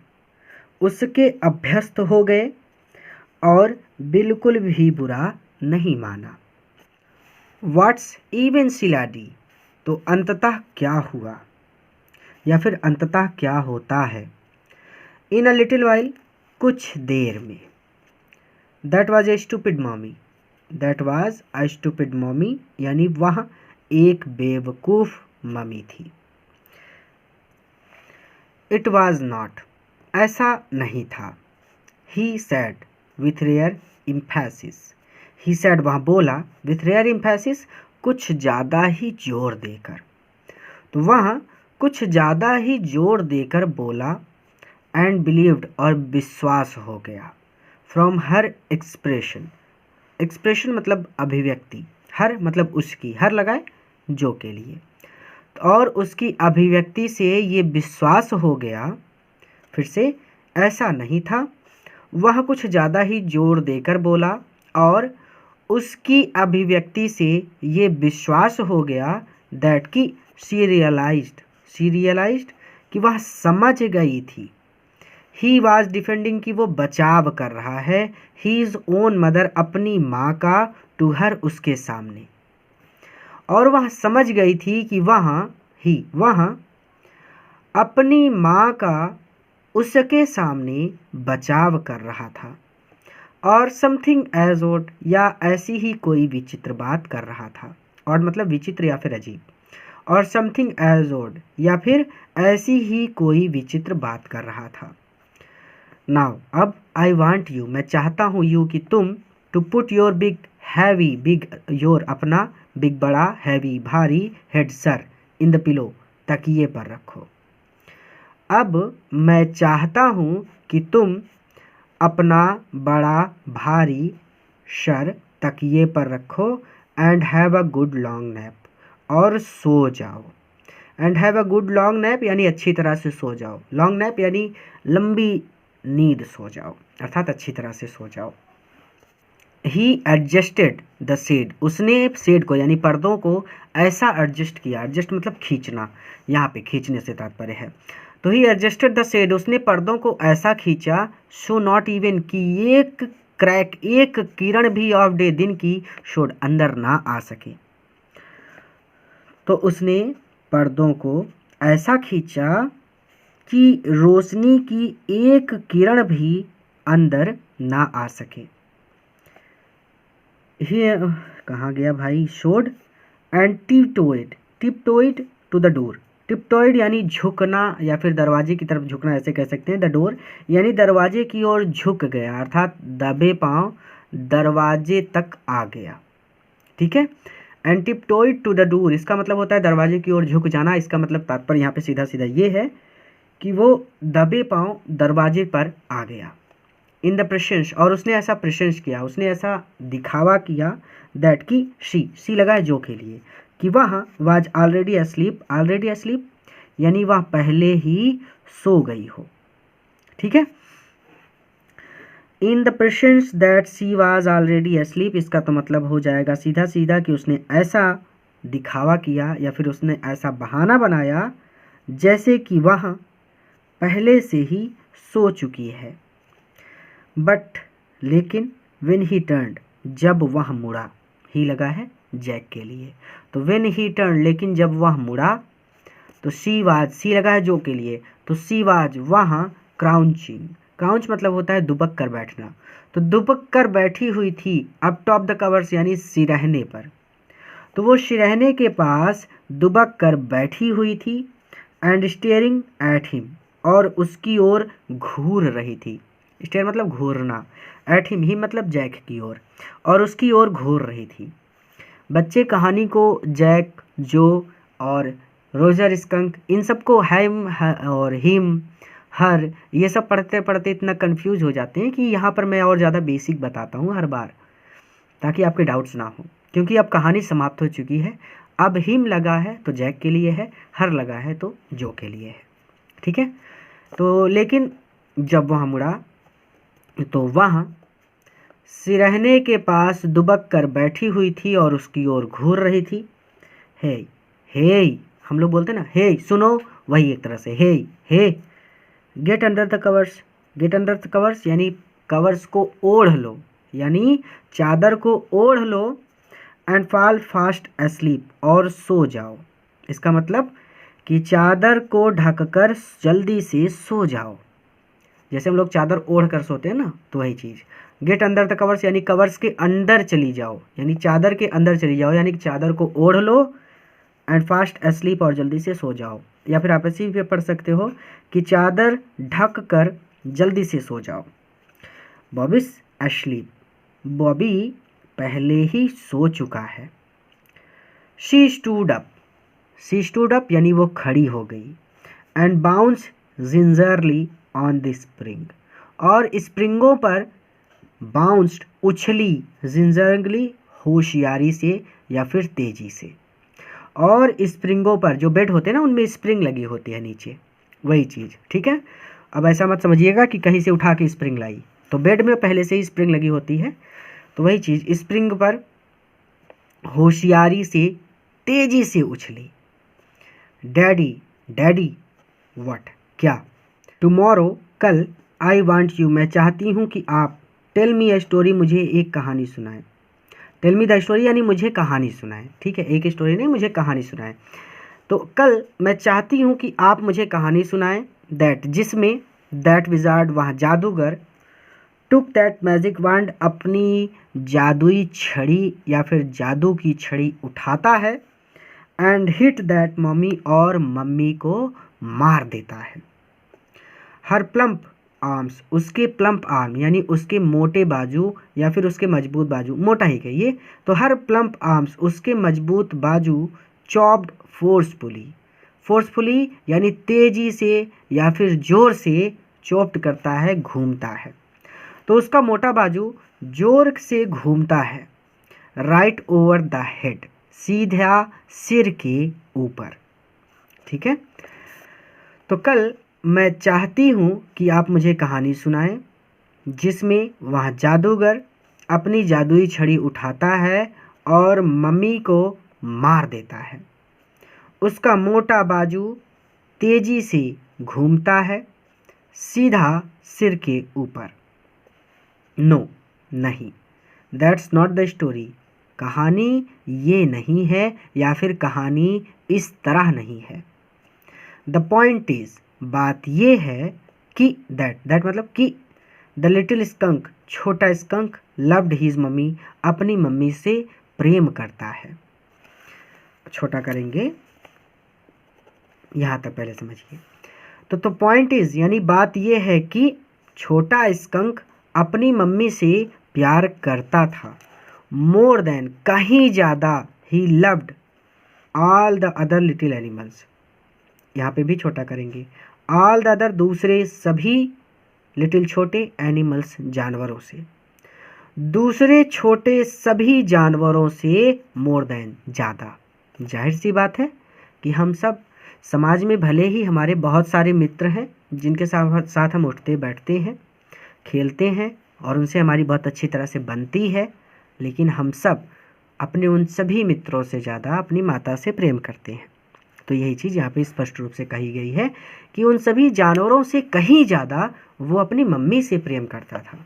उसके अभ्यस्त हो गए और बिल्कुल भी बुरा नहीं माना। व्हाट्स इवन सिलाडी, तो अंततः क्या हुआ या फिर अंततः क्या होता है। इन अ लिटिल वाइल, कुछ देर में। That was a stupid mommy, that was a stupid mommy, यानी वह एक बेवकूफ़ मम्मी थी। इट वाज नॉट, ऐसा नहीं था। He said with rare emphasis, he said वहाँ बोला, विथ रेयर इम्फेसिस, कुछ ज़्यादा ही जोर देकर। तो वह कुछ ज़्यादा ही जोर देकर बोला। एंड बिलीव्ड, और विश्वास हो गया। फ्रॉम हर एक्सप्रेशन, एक्सप्रेशन मतलब अभिव्यक्ति, हर मतलब उसकी, हर लगाए जो के लिए, और उसकी अभिव्यक्ति से ये विश्वास हो गया। फिर से, ऐसा नहीं था, वह कुछ ज़्यादा ही जोर देकर बोला, और उसकी अभिव्यक्ति से ये विश्वास हो गया दैट कि शी रियलाइज्ड, कि वह समझ गई थी। ही वॉज डिफेंडिंग, कि वो बचाव कर रहा है, हीज ओन मदर, अपनी माँ का, टू हर, उसके सामने। और वह समझ गई थी कि वह अपनी माँ का उसके सामने बचाव कर रहा था। और समथिंग एज ओड, या ऐसी ही कोई विचित्र बात कर रहा था। और मतलब विचित्र या फिर अजीब। और समथिंग एज ओड, या फिर ऐसी ही कोई विचित्र बात कर रहा था। नाउ अब, आई वांट यू, मैं चाहता हूँ, यू कि तुम, to put your big heavy, big your अपना, बिग बड़ा, हैवी भारी, हेड सर, इन द पिलो, तकिए पर रखो। अब मैं चाहता हूँ कि तुम अपना बड़ा भारी सर तकिए पर रखो। And have a good long nap, और सो जाओ। And have a good long nap यानी अच्छी तरह से सो जाओ। लॉन्ग नैप यानी लंबी नींद सो जाओ, अर्थात अच्छी तरह से सो जाओ। ही एडजस्टेड द शेड, उसने शेड को यानी पर्दों को ऐसा एडजस्ट किया, एडजस्ट मतलब खींचना, यहाँ पे खींचने से तात्पर्य है। तो ही एडजस्टेड द शेड, उसने पर्दों को ऐसा खींचा, सो नॉट इवन कि एक क्रैक, एक किरण भी ऑफ डे, दिन की, शोड अंदर ना आ सके। तो उसने पर्दों को ऐसा खींचा कि रोशनी की एक किरण भी अंदर ना आ सके। ये कहाँ गया भाई, showed and tiptoed, tiptoed to the door, tiptoed यानी झुकना या फिर दरवाजे की तरफ झुकना, ऐसे कह सकते हैं। द डोर यानी दरवाजे की ओर झुक गया, अर्थात दबे पांव दरवाजे तक आ गया, ठीक है। एंड टिपटोइड टू द डोर, इसका मतलब होता है दरवाजे की ओर झुक जाना। इसका मतलब तात्पर्य यहाँ पे सीधा सीधा ये है कि वो दबे पांव दरवाजे पर आ गया। इन द प्रेशेंस, और उसने ऐसा प्रेशेंस किया, उसने ऐसा दिखावा किया, दैट की सी लगा है जो के लिए, कि वह was already asleep, already asleep यानी वह पहले ही सो गई हो, ठीक है। In the pretence that she was already asleep, इसका तो मतलब हो जाएगा सीधा सीधा कि उसने ऐसा दिखावा किया या फिर उसने ऐसा बहाना बनाया जैसे कि वह पहले से ही सो चुकी है। बट लेकिन व्हेन ही टर्न्ड, जब वह मुड़ा, ही लगा है जैक के लिए, तो व्हेन ही टर्न, लेकिन जब वह मुड़ा, तो सी वाज, सी लगा है जो के लिए, तो सी वाज वह क्राउचिंग, क्राउच मतलब होता है दुबक कर बैठना, तो दुबक कर बैठी हुई थी अप टॉप द कवर्स यानी सिरहने पर, तो वो सिरहने के पास दुबक कर बैठी हुई थी। एंड स्टेयरिंग एट हिम, और उसकी ओर घूर रही थी, स्टेयर मतलब घूरना, एट हिम, ही मतलब जैक की ओर, और उसकी ओर घूर रही थी। बच्चे कहानी को जैक, जो और रोजर स्कंक, इन सबको हैम और हिम, हर, ये सब पढ़ते पढ़ते इतना कंफ्यूज हो जाते हैं कि यहाँ पर मैं और ज़्यादा बेसिक बताता हूँ हर बार, ताकि आपके डाउट्स ना हो, क्योंकि अब कहानी समाप्त हो चुकी है। अब हिम लगा है तो जैक के लिए है, हर लगा है तो जो के लिए है, ठीक है। तो लेकिन जब वह मुड़ा तो वह सिरहने के पास दुबक कर बैठी हुई थी और उसकी ओर घूर रही थी। हे, हे, हम लोग बोलते ना हे, सुनो, वही एक तरह से हे, हे। Get under the covers, get under the covers यानी कवर्स को ओढ़ लो, यानी चादर को ओढ़ लो। एंड फॉल फास्ट एस्लीप, और सो जाओ, इसका मतलब कि चादर को ढककर जल्दी से सो जाओ, जैसे हम लोग चादर ओढ़ कर सोते हैं ना, तो वही चीज़। गेट अंदर द कवर्स यानी कवर्स के अंदर चली जाओ, यानी चादर के अंदर चली जाओ, यानी चादर को ओढ़ लो। एंड फास्ट एस्लीप, और जल्दी से सो जाओ, या फिर आप ऐसे भी पढ़ सकते हो कि चादर ढक कर जल्दी से सो जाओ। बॉबिस एस्लीप, बॉबी पहले ही सो चुका है। She stood up, she stood up यानी वो खड़ी हो गई। And bounce gingerly on the spring, और स्प्रिंगों पर बाउंस्ड, उछली, जिंजरली होशियारी से या फिर तेजी से। और स्प्रिंगों पर, जो बेड होते हैं ना उनमें स्प्रिंग लगी होती है नीचे, वही चीज़, ठीक है। अब ऐसा मत समझिएगा कि कहीं से उठा के स्प्रिंग लाई, तो बेड में पहले से ही स्प्रिंग लगी होती है, तो वही चीज़, स्प्रिंग पर होशियारी से तेजी से उछली। डैडी, डैडी, व्हाट, क्या, टुमारो, कल, आई वांट यू, मैं चाहती हूँ कि आप, टेल मी ए स्टोरी, मुझे एक कहानी सुनाएं। टेल मी द स्टोरी यानी मुझे कहानी सुनाएं, ठीक है, एक स्टोरी नहीं, मुझे कहानी सुनाएं। तो कल मैं चाहती हूँ कि आप मुझे कहानी सुनाएं, दैट, जिसमें, दैट विजार्ड, वह जादूगर, टुक दैट मैजिक वांड, अपनी जादुई छड़ी या फिर जादू की छड़ी उठाता है। एंड हिट दैट मम्मी, और मम्मी को मार देता है। हर प्लम्प आर्म्स, उसके प्लम्प आर्म यानी उसके मोटे बाजू या फिर उसके मजबूत बाजू, मोटा ही कहिए, तो हर प्लम्प आर्म्स, उसके मजबूत बाजू, चॉप्ड फोर्सफुली, फोर्सफुली यानी तेजी से या फिर जोर से चॉप्ड करता है, घूमता है, तो उसका मोटा बाजू जोर से घूमता है। राइट ओवर द हेड, सीधा सिर के ऊपर, ठीक है। तो कल मैं चाहती हूँ कि आप मुझे कहानी सुनाएं जिसमें वह जादूगर अपनी जादुई छड़ी उठाता है और मम्मी को मार देता है। उसका मोटा बाजू तेजी से घूमता है, सीधा सिर के ऊपर। नो, नहीं, दैट्स नॉट द स्टोरी। कहानी ये नहीं है, या फिर कहानी इस तरह नहीं है। द पॉइंट इज, बात ये है कि दैट मतलब कि द लिटिल स्कंक, छोटा स्कंक, लव्ड हिज मम्मी, अपनी मम्मी से प्रेम करता है। छोटा करेंगे, यहाँ तक पहले समझिए। तो पॉइंट इज यानी बात ये है कि छोटा स्कंक अपनी मम्मी से प्यार करता था। मोर देन, कहीं ज़्यादा, he loved all the other little animals. यहाँ पे भी छोटा करेंगे, ऑल द अदर, दूसरे सभी, लिटिल छोटे, एनिमल्स, जानवरों से, दूसरे छोटे सभी जानवरों से मोर देन, ज़्यादा। जाहिर सी बात है कि हम सब समाज में भले ही हमारे बहुत सारे मित्र हैं जिनके साथ हम उठते बैठते हैं, खेलते हैं और उनसे हमारी बहुत अच्छी तरह से बनती है, लेकिन हम सब अपने उन सभी मित्रों से ज़्यादा अपनी माता से प्रेम करते हैं। तो यही चीज़ यहाँ पे स्पष्ट रूप से कही गई है कि उन सभी जानवरों से कहीं ज़्यादा वो अपनी मम्मी से प्रेम करता था।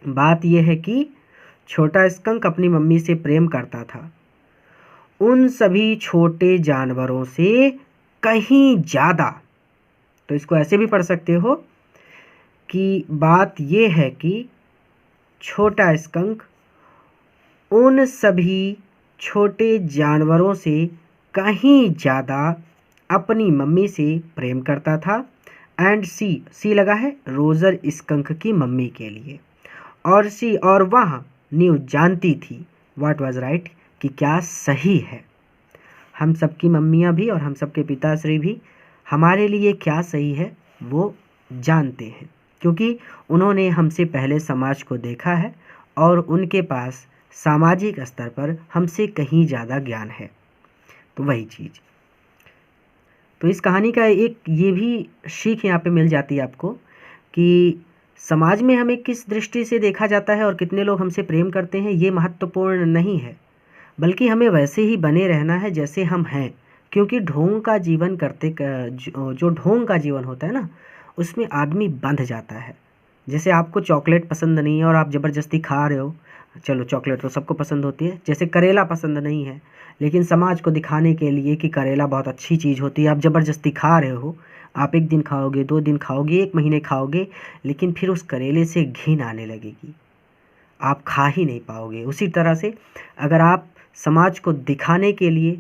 बात यह है कि छोटा स्कंक अपनी मम्मी से प्रेम करता था उन सभी छोटे जानवरों से कहीं ज़्यादा। तो इसको ऐसे भी पढ़ सकते हो कि बात यह है कि छोटा स्कंक उन सभी छोटे जानवरों से कहीं ज़्यादा अपनी मम्मी से प्रेम करता था। एंड सी लगा है रोजर स्कंक की मम्मी के लिए, और सी और वह न्यू जानती थी, व्हाट वाज राइट, कि क्या सही है। हम सबकी मम्मियाँ भी और हम सबके पिताश्री भी हमारे लिए क्या सही है वो जानते हैं, क्योंकि उन्होंने हमसे पहले समाज को देखा है और उनके पास सामाजिक स्तर पर हमसे कहीं ज़्यादा ज्ञान है। तो वही चीज़, तो इस कहानी का एक ये भी सीख यहाँ पे मिल जाती है आपको कि समाज में हमें किस दृष्टि से देखा जाता है और कितने लोग हमसे प्रेम करते हैं, ये महत्वपूर्ण नहीं है, बल्कि हमें वैसे ही बने रहना है जैसे हम हैं। क्योंकि ढोंग का जीवन जो ढोंग का जीवन होता है ना, उसमें आदमी बंध जाता है। जैसे आपको चॉकलेट पसंद नहीं है और आप ज़बरदस्ती खा रहे हो, चलो चॉकलेट तो सबको पसंद होती है, जैसे करेला पसंद नहीं है, लेकिन समाज को दिखाने के लिए कि करेला बहुत अच्छी चीज़ होती है आप ज़बरदस्ती खा रहे हो। आप 1 दिन खाओगे, 2 दिन खाओगे, 1 महीने खाओगे, लेकिन फिर उस करेले से घिन आने लगेगी, आप खा ही नहीं पाओगे। उसी तरह से अगर आप समाज को दिखाने के लिए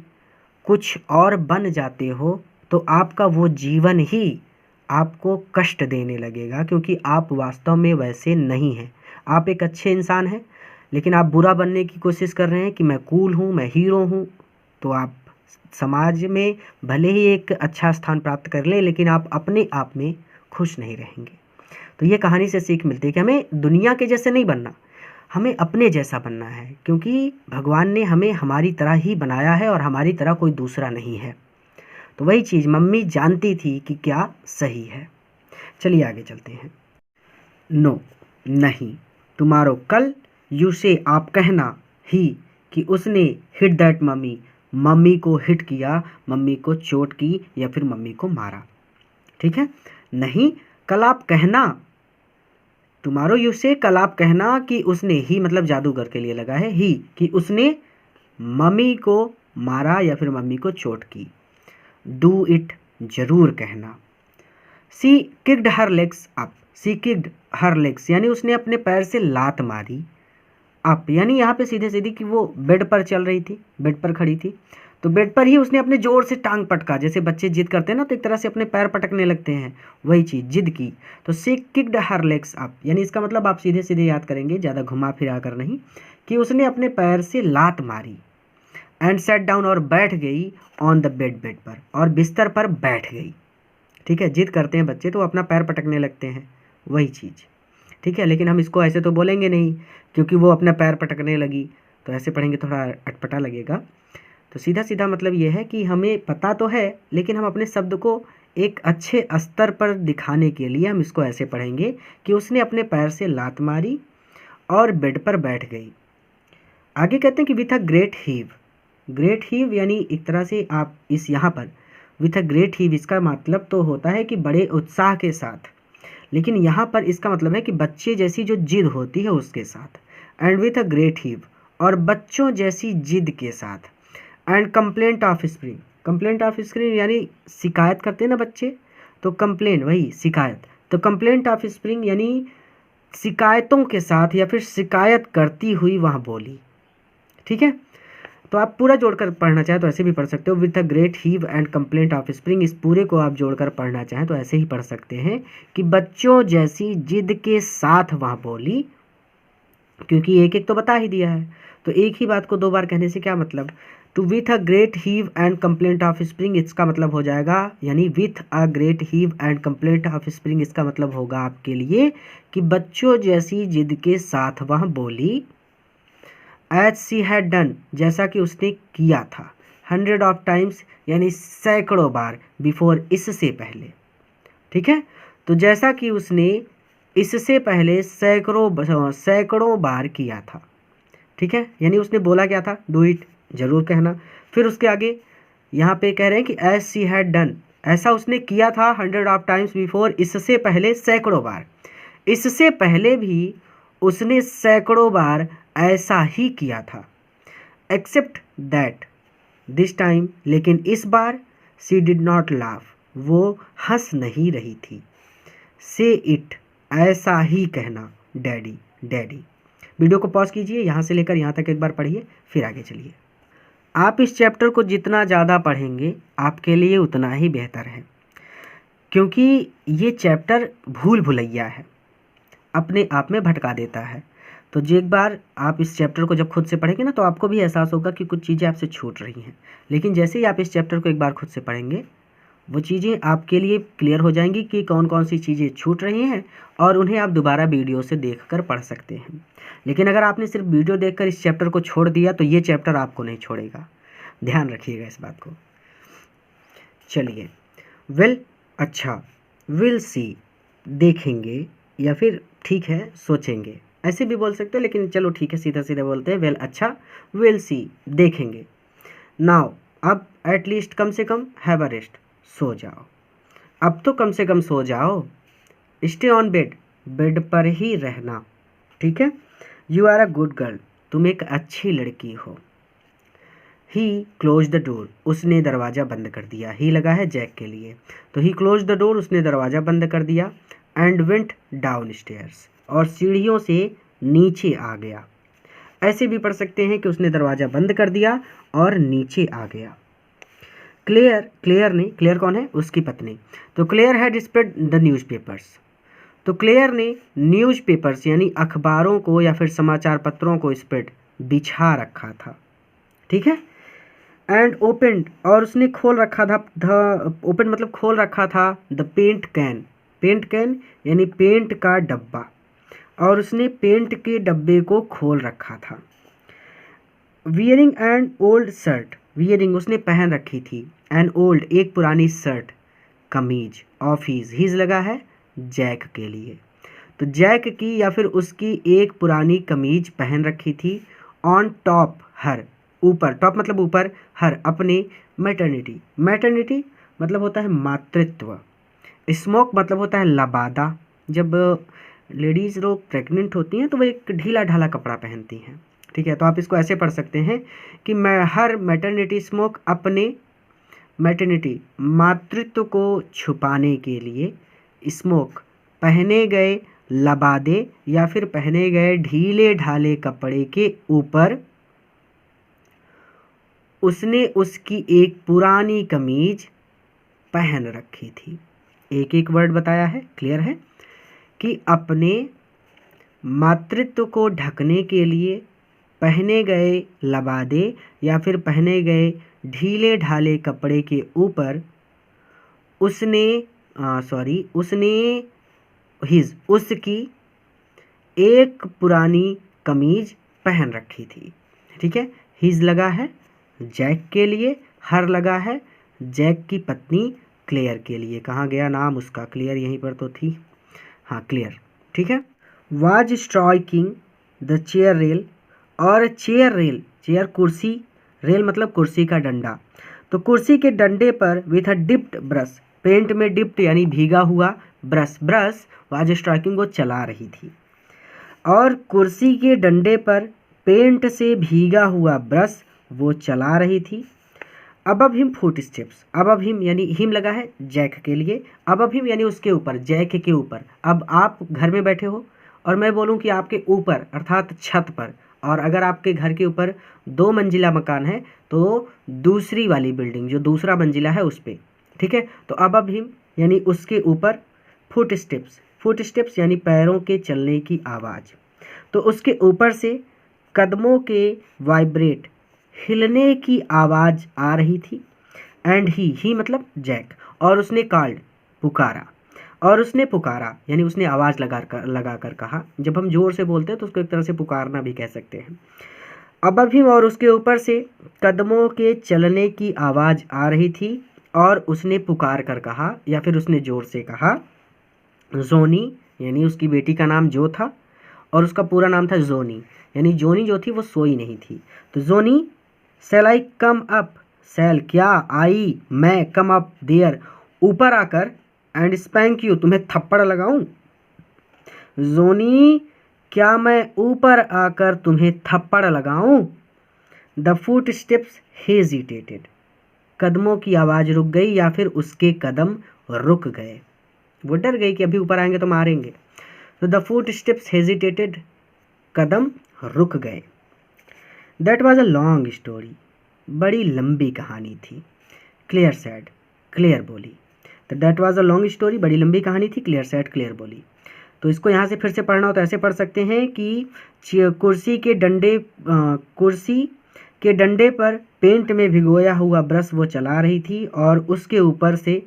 कुछ और बन जाते हो तो आपका वो जीवन ही आपको कष्ट देने लगेगा, क्योंकि आप वास्तव में वैसे नहीं हैं। आप एक अच्छे इंसान हैं, लेकिन आप बुरा बनने की कोशिश कर रहे हैं कि मैं कूल हूँ, मैं हीरो हूँ, तो आप समाज में भले ही एक अच्छा स्थान प्राप्त कर लें, लेकिन आप अपने आप में खुश नहीं रहेंगे। तो ये कहानी से सीख मिलती है कि हमें दुनिया के जैसे नहीं बनना, हमें अपने जैसा बनना है, क्योंकि भगवान ने हमें हमारी तरह ही बनाया है और हमारी तरह कोई दूसरा नहीं है। तो वही चीज़ मम्मी जानती थी कि क्या सही है। चलिए आगे चलते हैं। नो, नहीं, टुमारो, कल, यू से, आप कहना, ही, कि उसने, हिट दैट मम्मी, मम्मी को हिट किया, मम्मी को चोट की या फिर मम्मी को मारा। ठीक है, नहीं, कल आप कहना, टुमारो यू से, कल आप कहना कि उसने, ही मतलब जादूगर के लिए लगा है, ही, कि उसने मम्मी को मारा या फिर मम्मी को चोट की। डू इट, जरूर कहना। सी किक्ड हर लेग्स अप, सी किक्ड हर लेग्स यानी उसने अपने पैर से लात मारी। अप यानी यहाँ पे सीधे सीधी कि वो बेड पर चल रही थी, बेड पर खड़ी थी, तो बेड पर ही उसने अपने जोर से टांग पटका। जैसे बच्चे जिद करते हैं ना, तो एक तरह से अपने पैर पटकने लगते हैं, वही चीज़, जिद की। तो सी किक्ड हर लेग्स अप यानी इसका मतलब आप सीधे सीधे याद करेंगे, ज़्यादा घुमा फिरा कर नहीं, कि उसने अपने पैर से लात मारी। एंड सेट डाउन, और बैठ गई, ऑन द बेड, बेड पर, और बिस्तर पर बैठ गई। ठीक है, जिद करते हैं बच्चे तो अपना पैर पटकने लगते हैं, वही चीज़। ठीक है, लेकिन हम इसको ऐसे तो बोलेंगे नहीं, क्योंकि वो अपना पैर पटकने लगी, तो ऐसे पढ़ेंगे थोड़ा अटपटा लगेगा। तो सीधा सीधा मतलब ये है कि हमें पता तो है, लेकिन हम अपने शब्द को एक अच्छे स्तर पर दिखाने के लिए हम इसको ऐसे पढ़ेंगे कि उसने अपने पैर से लात मारी और बेड पर बैठ गई। आगे कहते हैं कि with a great heave, great heave यानी एक तरह से आप इस यहाँ पर विथ अ ग्रेट हीव इसका मतलब तो होता है कि बड़े उत्साह के साथ, लेकिन यहाँ पर इसका मतलब है कि बच्चे जैसी जो जिद होती है उसके साथ। And with a great heave, और बच्चों जैसी जिद के साथ। And complaint of spring, complaint of spring यानी शिकायत करते हैं ना बच्चे, तो कंप्लेन वही शिकायत, तो कंप्लेंट ऑफ स्प्रिंग यानी शिकायतों के साथ या फिर शिकायत करती हुई वह बोली। ठीक है, तो आप पूरा जोड़कर पढ़ना चाहें तो ऐसे भी पढ़ सकते हो, with a great heave and complaint of spring. इस पूरे को आप जोड़कर पढ़ना चाहें तो ऐसे ही पढ़ सकते हैं कि बच्चों जैसी जिद के साथ वह बोली, क्योंकि एक एक तो बता ही दिया है, तो एक ही बात को दो बार कहने से क्या मतलब। To with a great heave and complaint of spring इसका मतलब हो जाएगा, यानी with a great heave and complaint of spring इसका मतलब होगा आपके लिए कि बच्चों जैसी जिद के साथ वह बोली। एज सी हैड डन, जैसा कि उसने किया था। 100 ऑफ टाइम्स यानी सैकड़ों बार, बिफोर इससे पहले। ठीक है, तो जैसा कि उसने इससे पहले सैकड़ों बार किया था। ठीक है, यानी उसने बोला क्या था, डू इट, जरूर कहना। फिर उसके आगे यहाँ पे कह रहे हैं कि एज सी हैड डन, ऐसा उसने किया था 100 ऑफ टाइम्स बिफोर, इससे पहले सैकड़ों बार। इससे पहले भी उसने सैकड़ों बार ऐसा ही किया था। एक्सेप्ट दैट दिस टाइम, लेकिन इस बार सी डिड नॉट लाफ, वो हंस नहीं रही थी। से इट, ऐसा ही कहना, डैडी डैडी। वीडियो को पॉज कीजिए, यहाँ से लेकर यहाँ तक एक बार पढ़िए, फिर आगे चलिए। आप इस चैप्टर को जितना ज़्यादा पढ़ेंगे आपके लिए उतना ही बेहतर है, क्योंकि ये चैप्टर भूल भुलैया है, अपने आप में भटका देता है। तो जो एक बार आप इस चैप्टर को जब खुद से पढ़ेंगे ना, तो आपको भी एहसास होगा कि कुछ चीज़ें आपसे छूट रही हैं, लेकिन जैसे ही आप इस चैप्टर को एक बार खुद से पढ़ेंगे वो चीज़ें आपके लिए क्लियर हो जाएंगी कि कौन कौन सी चीज़ें छूट रही हैं, और उन्हें आप दोबारा वीडियो से देखकर पढ़ सकते हैं। लेकिन अगर आपने सिर्फ वीडियो देखकर इस चैप्टर को छोड़ दिया तो ये चैप्टर आपको नहीं छोड़ेगा, ध्यान रखिएगा इस बात को। चलिए, वेल, अच्छा, विल सी, देखेंगे, या फिर ठीक है सोचेंगे, ऐसे भी बोल सकते हो, लेकिन चलो ठीक है सीधा सीधा बोलते हैं। वेल, अच्छा, विल सी, देखेंगे। नाउ, अब एटलीस्ट, कम से कम, हैव अ रेस्ट, सो जाओ, अब तो कम से कम सो जाओ। स्टे ऑन बेड, बेड पर ही रहना। ठीक है, you are a good girl, तुम एक अच्छी लड़की हो। ही क्लोज द डोर, उसने दरवाज़ा बंद कर दिया। ही लगा है जैक के लिए, तो ही क्लोज द डोर, उसने दरवाज़ा बंद कर दिया। एंड वेंट डाउन स्टेयर्स, और सीढ़ियों से नीचे आ गया। ऐसे भी पढ़ सकते हैं कि उसने दरवाज़ा बंद कर दिया और नीचे आ गया। क्लेयर, क्लेयर कौन है, उसकी पत्नी। तो Claire had spread the newspapers, तो क्लेयर ने न्यूज़पेपर्स यानी अखबारों को या फिर समाचार पत्रों को स्प्रेड, बिछा रखा था। ठीक है, एंड ओपेंड, और उसने खोल रखा था, द ओपन मतलब खोल रखा था, the paint can, paint can यानी पेंट का डब्बा, और उसने पेंट के डब्बे को खोल रखा था। Wearing and old shirt, wearing उसने पहन रखी थी, एंड ओल्ड एक पुरानी शर्ट, कमीज, ऑफिस, हीज लगा है जैक के लिए, तो जैक की या फिर उसकी एक पुरानी कमीज पहन रखी थी। ऑन टॉप हर, ऊपर, टॉप मतलब ऊपर, हर अपने, मैटरनिटी, मैटरनिटी मतलब होता है मातृत्व। स्मोक मतलब होता है लबादा, जब लेडीज़ लोग प्रेग्नेंट होती हैं तो वो एक ढीला ढाला कपड़ा पहनती हैं। ठीक है, तो आप इसको ऐसे पढ़ सकते हैं कि मैं हर मैटरनिटी स्मोक, अपने मैटरनिटी मातृत्व को छुपाने के लिए, स्मोक पहने गए लबादे या फिर पहने गए ढीले ढाले कपड़े के ऊपर उसने उसकी एक पुरानी कमीज पहन रखी थी। एक एक वर्ड बताया है, क्लियर है कि अपने मातृत्व को ढकने के लिए पहने गए लबादे या फिर पहने गए ढीले ढाले कपड़े के ऊपर उसने उसकी एक पुरानी कमीज पहन रखी थी। ठीक है, हिज लगा है जैक के लिए, हर लगा है जैक की पत्नी क्लेयर के लिए। कहाँ गया नाम उसका, क्लियर यहीं पर तो थी, हाँ क्लियर। ठीक है, was striking the chair rail, और चेयर रेल, चेयर कुर्सी, रेल मतलब कुर्सी का डंडा, तो कुर्सी के डंडे पर with a dipped brush, paint में डिप्ड यानी भीगा हुआ ब्रश, ब्रश वाज स्ट्राइकिंग वो चला रही थी, और कुर्सी के डंडे पर पेंट से भीगा हुआ ब्रश वो चला रही थी। Above him foot steps, above him यानी हिम लगा है जैक के लिए, अबव हिम यानी उसके ऊपर, जैक के ऊपर। अब आप घर में बैठे हो और मैं बोलूं कि आपके ऊपर अर्थात छत पर, और अगर आपके घर के ऊपर 2 मंजिला मकान है तो दूसरी वाली बिल्डिंग जो दूसरा मंजिला है उस पर, ठीक है। तो अबव हिम यानी उसके ऊपर, फुट स्टेप्स, फुट स्टेप्स यानी पैरों के चलने की आवाज़, तो उसके ऊपर से कदमों के वाइब्रेट, हिलने की आवाज़ आ रही थी। एंड ही मतलब जैक, और उसने कॉल्ड, पुकारा, और उसने पुकारा यानी उसने आवाज़ लगा कर कहा। जब हम ज़ोर से बोलते हैं तो उसको एक तरह से पुकारना भी कह सकते हैं। अबव हिम और उसके ऊपर से कदमों के चलने की आवाज़ आ रही थी, और उसने पुकार कर कहा या फिर उसने ज़ोर से कहा, जोनी यानी उसकी बेटी का नाम जो था और उसका पूरा नाम था जोनी, यानी जोनी जो थी वो सोई नहीं थी। तो जोनी, सेल आई कम अप, सेल क्या, आई मैं, कम अप देयर ऊपर आकर, एंड स्पैंक यू तुम्हें थप्पड़ लगाऊं। जोनी क्या मैं ऊपर आकर तुम्हें थप्पड़ लगाऊं। द फुट स्टेप्स हेजिटेटेड, कदमों की आवाज़ रुक गई या फिर उसके कदम रुक गए, वो डर गई कि अभी ऊपर आएंगे तो मारेंगे। तो द फुट स्टेप्स हेजिटेटेड, कदम रुक गए। That was a long story, बड़ी लंबी कहानी थी। क्लियर सैड, क्लियर बोली। तो that was a long story, बड़ी लंबी कहानी थी। क्लियर सैड, क्लियर बोली। तो इसको यहाँ से फिर से पढ़ना हो तो ऐसे पढ़ सकते हैं कि कुर्सी के डंडे पर पेंट में भिगोया हुआ ब्रश वो चला रही थी, और उसके ऊपर से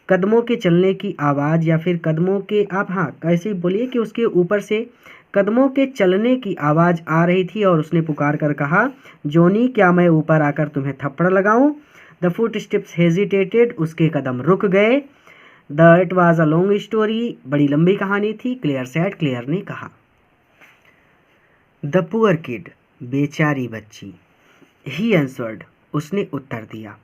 कदमों के चलने की आवाज़ या फिर कदमों के, आप हाँ कैसे बोलिए कि उसके ऊपर से कदमों के चलने की आवाज़ आ रही थी, और उसने पुकार कर कहा, जोनी क्या मैं ऊपर आकर तुम्हें थप्पड़ लगाऊं। द फुट स्टेप्स हेजिटेटेड, उसके कदम रुक गए। The it was a long story, बड़ी लंबी कहानी थी। क्लियर सैड, क्लियर ने कहा। द पुअर किड, बेचारी बच्ची। ही आंसर्ड, उसने उत्तर दिया।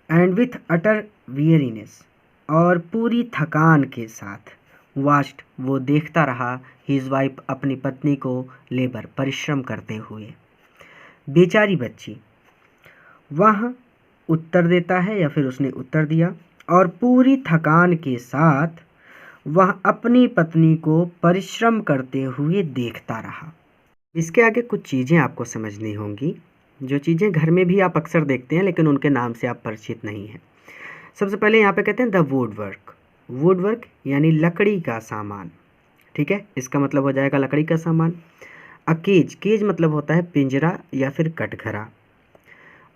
एंड विथ अटर वियरीनेस, और पूरी थकान के साथ। वास्ट, वो देखता रहा। हिज वाइफ, अपनी पत्नी को लेबर, परिश्रम करते हुए। बेचारी बच्ची, वह उत्तर देता है या फिर उसने उत्तर दिया, और पूरी थकान के साथ वह अपनी पत्नी को परिश्रम करते हुए देखता रहा। इसके आगे कुछ चीज़ें आपको समझनी होंगी, जो चीज़ें घर में भी आप अक्सर देखते हैं लेकिन उनके नाम से आप परिचित नहीं हैं। सबसे पहले यहाँ पे कहते हैं the wood work, would work यानी लकड़ी का सामान, ठीक है, इसका मतलब हो जाएगा लकड़ी का सामान। अ केज, केज मतलब होता है पिंजरा या फिर कटघरा।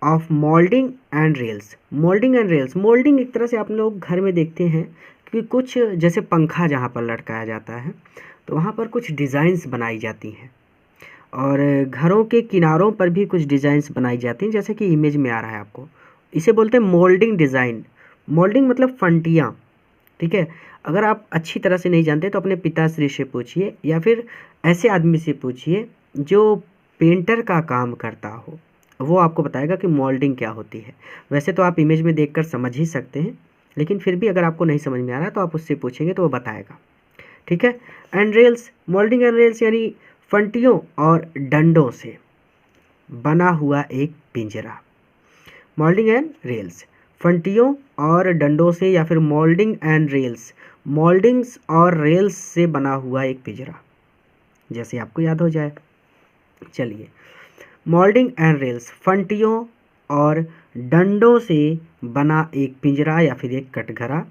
Of moulding and rails, moulding and rails, moulding एक तरह से आप लोग घर में देखते हैं कि कुछ जैसे पंखा जहाँ पर लटकाया जाता है तो वहाँ पर कुछ डिज़ाइंस बनाई जाती हैं, और घरों के किनारों पर भी कुछ डिज़ाइंस बनाई जाती हैं, जैसे कि इमेज में आ रहा है आपको। इसे बोलते हैं मोल्डिंग डिज़ाइन। मोल्डिंग मतलब फंटियाँ, ठीक है। अगर आप अच्छी तरह से नहीं जानते तो अपने पिताश्री से पूछिए या फिर ऐसे आदमी से पूछिए जो पेंटर का काम करता हो, वो आपको बताएगा कि मोल्डिंग क्या होती है। वैसे तो आप इमेज में देखकर समझ ही सकते हैं, लेकिन फिर भी अगर आपको नहीं समझ में आ रहा है तो आप उससे पूछेंगे तो वो बताएगा, ठीक है। And rails, moulding and rails यानी फंटियों और डंडों से बना हुआ एक पिंजरा। मोल्डिंग एंड रेल्स, फंटियों और डंडों से या फिर मोल्डिंग एंड रेल्स, मोल्डिंग्स और रेल्स से बना हुआ एक पिंजरा, जैसे आपको याद हो जाए। चलिए, मोल्डिंग एंड रेल्स, फंटियों और डंडों से बना एक पिंजरा या फिर एक कटघरा।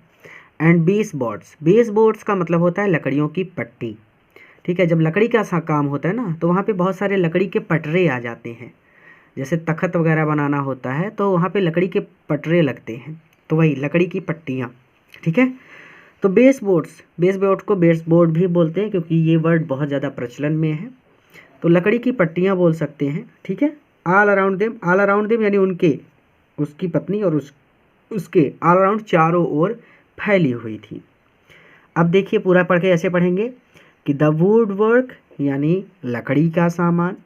And baseboards, baseboards का मतलब होता है लकड़ियों की पट्टी, ठीक है। जब लकड़ी का सा काम होता है ना तो वहाँ पे बहुत सारे लकड़ी के पटरे आ जाते हैं, जैसे तख्त वगैरह बनाना होता है तो वहाँ पे लकड़ी के पटरे लगते हैं, तो वही लकड़ी की पट्टियाँ, ठीक है। तो बेस बोर्ड्स, बेस बोर्ड को बेस बोर्ड भी बोलते हैं क्योंकि ये वर्ड बहुत ज़्यादा प्रचलन में है, तो लकड़ी की पट्टियाँ बोल सकते हैं, ठीक है। All around them, all around them यानी उनके, उसकी पत्नी और उसके ऑल अराउंड, चारों ओर फैली हुई थी। अब देखिए पूरा पढ़ के ऐसे पढ़ेंगे कि द वुड वर्क यानी लकड़ी का सामान,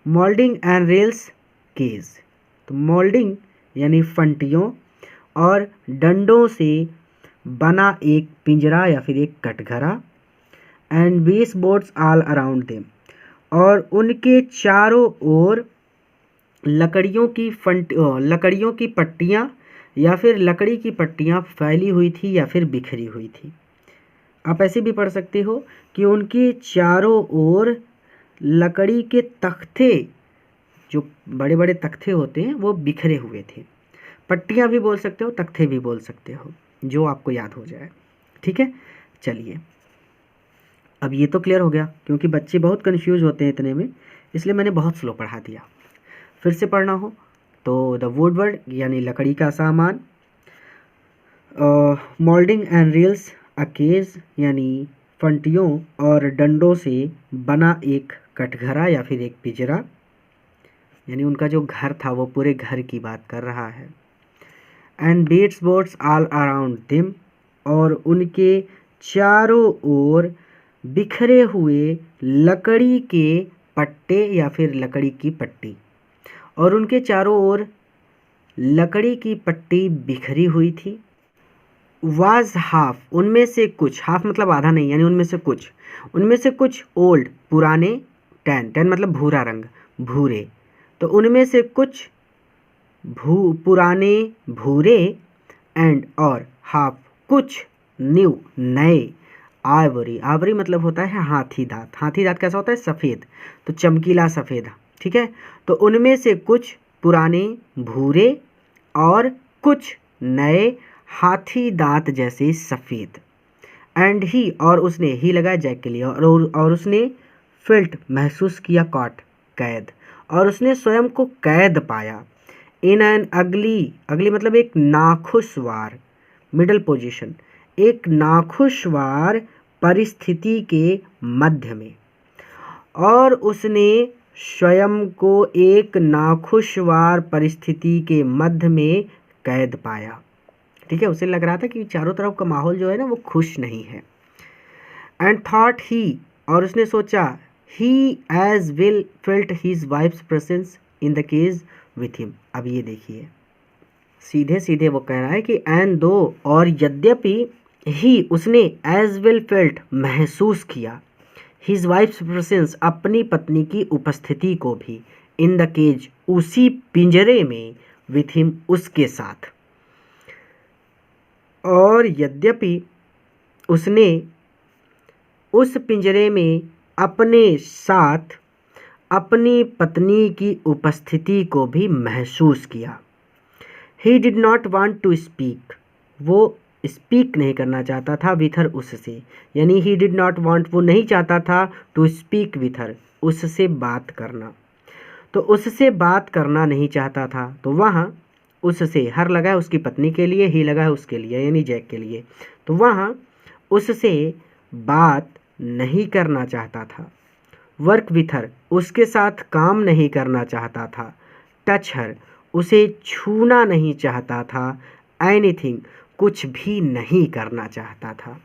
मोल्डिंग एंड रेल्स केज, तो मोल्डिंग यानी फंटियों और डंडों से बना एक पिंजरा या फिर एक कटघरा, and baseboards all around them, और उनके चारों ओर लकड़ियों की पट्टियाँ या फिर लकड़ी की पट्टियाँ फैली हुई थी या फिर बिखरी हुई थी। आप ऐसे भी पढ़ सकते हो कि उनके चारों ओर लकड़ी के तख्ते, जो बड़े बड़े तख्ते होते हैं वो बिखरे हुए थे। पट्टियाँ भी बोल सकते हो, तख्ते भी बोल सकते हो, जो आपको याद हो जाए। ठीक है, चलिए अब ये तो क्लियर हो गया, क्योंकि बच्चे बहुत कंफ्यूज होते हैं इतने में, इसलिए मैंने बहुत स्लो पढ़ा दिया। फिर से पढ़ना हो तो द वुडवर्ड यानी लकड़ी का सामान, मोल्डिंग एंड रील्स अकेज यानी फंटियों और डंडों से बना एक कटघरा या फिर एक पिंजरा, यानी उनका जो घर था वो पूरे घर की बात कर रहा है। And baseboards all around them, और उनके चारों ओर बिखरे हुए लकड़ी के पट्टे या फिर लकड़ी की पट्टी, और उनके चारों ओर लकड़ी की पट्टी बिखरी हुई थी। वाज हाफ, उनमें से कुछ, हाफ मतलब आधा नहीं, यानी उनमें से कुछ ओल्ड पुराने, टैन मतलब भूरा रंग, भूरे, तो उनमें से कुछ पुराने भूरे, एंड और हाफ कुछ न्यू नए, आइवरी मतलब होता है हाथी दांत कैसा होता है, सफ़ेद, तो चमकीला सफ़ेद। ठीक है, तो उनमें से कुछ पुराने भूरे और कुछ नए हाथी दांत जैसे सफ़ेद। एंड ही, और उसने, ही लगाया जैक के लिए, और उसने फेल्ट महसूस किया, कॉट कैद, और उसने स्वयं को कैद पाया। इन एन अगली मतलब एक नाखुशवार, मिडल पोजीशन, एक नाखुशवार परिस्थिति के मध्य में, और उसने स्वयं को एक नाखुशवार परिस्थिति के मध्य में कैद पाया। ठीक है, उसे लग रहा था कि चारों तरफ का माहौल जो है ना वो खुश नहीं है। एंड थॉट ही, और उसने सोचा, he as will felt his wife's presence in the cage with him. अब ये देखिए, सीधे सीधे वो कह रहा है कि एंड दो, और यद्यपि, ही उसने, एज विल फेल्ट महसूस किया, हिज वाइफ्स प्रेजेंस अपनी पत्नी की उपस्थिति को भी, इन द केज उसी पिंजरे में, विथ हिम उसके साथ, और यद्यपि उसने उस पिंजरे में अपने साथ अपनी पत्नी की उपस्थिति को भी महसूस किया। He did not want to speak, वो स्पीक नहीं करना चाहता था विथ हर, उससे, यानी ही डिड नॉट वांट, वो नहीं चाहता था टू स्पीक विथ हर, उससे बात करना, तो उससे बात करना नहीं चाहता था। तो वहाँ उससे, हर लगा है उसकी पत्नी के लिए, ही लगा है उसके लिए यानी जैक के लिए, तो वहाँ उससे बात नहीं करना चाहता था। वर्क विथ हर, उसके साथ काम नहीं करना चाहता था। टच हर, उसे छूना नहीं चाहता था। एनीथिंग, कुछ भी नहीं करना चाहता था।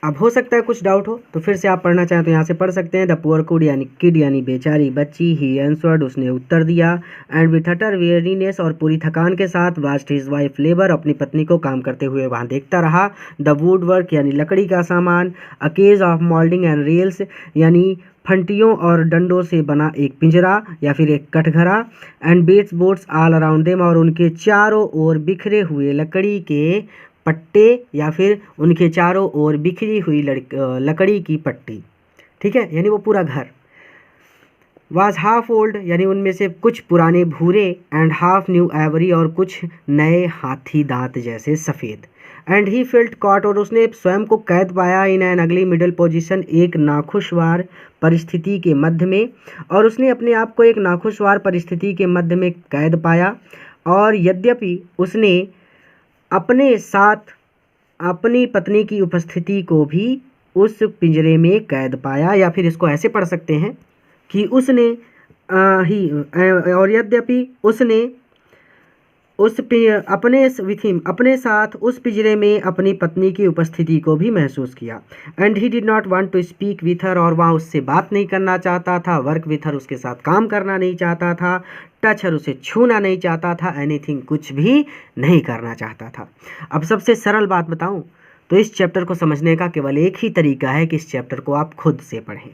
अब हो सकता है कुछ डाउट हो, तो फिर से आप पढ़ना चाहें तो यहाँ से पढ़ सकते हैं। द पुअर किड यानी बेचारी बच्ची, ही आंसर्ड, उसने उत्तर दिया। एंड विथ अटर वेरीनेस, और पूरी थकान के साथ, वाच्ड हिज वाइफ लेबर, अपनी पत्नी को काम करते हुए वहाँ देखता रहा। द वुड वर्क यानी लकड़ी का सामान, a cage of moulding and rails यानी फंटियों और डंडों से बना एक पिंजरा या फिर एक कटघरा, and baseboards all around them, और उनके चारों ओर बिखरे हुए लकड़ी के पट्टे या फिर उनके चारों ओर बिखरी हुई लकड़ी की पट्टी। ठीक है, यानी वो पूरा घर। वाज हाफ ओल्ड, यानी उनमें से कुछ पुराने भूरे, एंड हाफ न्यू एवरी, और कुछ नए हाथी दांत जैसे सफ़ेद। एंड ही फेल्ट कॉट, और उसने स्वयं को कैद पाया, इन एन अगली मिडल पोजीशन, एक नाखुशवार परिस्थिति के मध्य में, और उसने अपने आप को एक नाखुशवार परिस्थिति के मध्य में कैद पाया। और यद्यपि उसने अपने साथ अपनी पत्नी की उपस्थिति को भी उस पिंजरे में कैद पाया, या फिर इसको ऐसे पढ़ सकते हैं कि उसने और यद्यपि उसने अपने साथ उस पिंजरे में अपनी पत्नी की उपस्थिति को भी महसूस किया। And he did not want to speak with her, और वहाँ उससे बात नहीं करना चाहता था। वर्क विथ हर, उसके साथ काम करना नहीं चाहता था। टच हर, उसे छूना नहीं चाहता था। एनीथिंग, कुछ भी नहीं करना चाहता था। अब सबसे सरल बात बताऊं तो इस चैप्टर को समझने का केवल एक ही तरीका है कि इस चैप्टर को आप खुद से पढ़ें।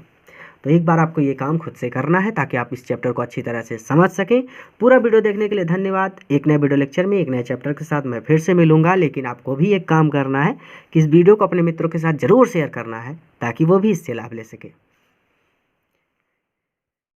तो एक बार आपको ये काम खुद से करना है ताकि आप इस चैप्टर को अच्छी तरह से समझ सकें। पूरा वीडियो देखने के लिए धन्यवाद। एक नए वीडियो लेक्चर में एक नए चैप्टर के साथ मैं फिर से मिलूंगा, लेकिन आपको भी एक काम करना है कि इस वीडियो को अपने मित्रों के साथ ज़रूर शेयर करना है ताकि वो भी इससे लाभ ले सके।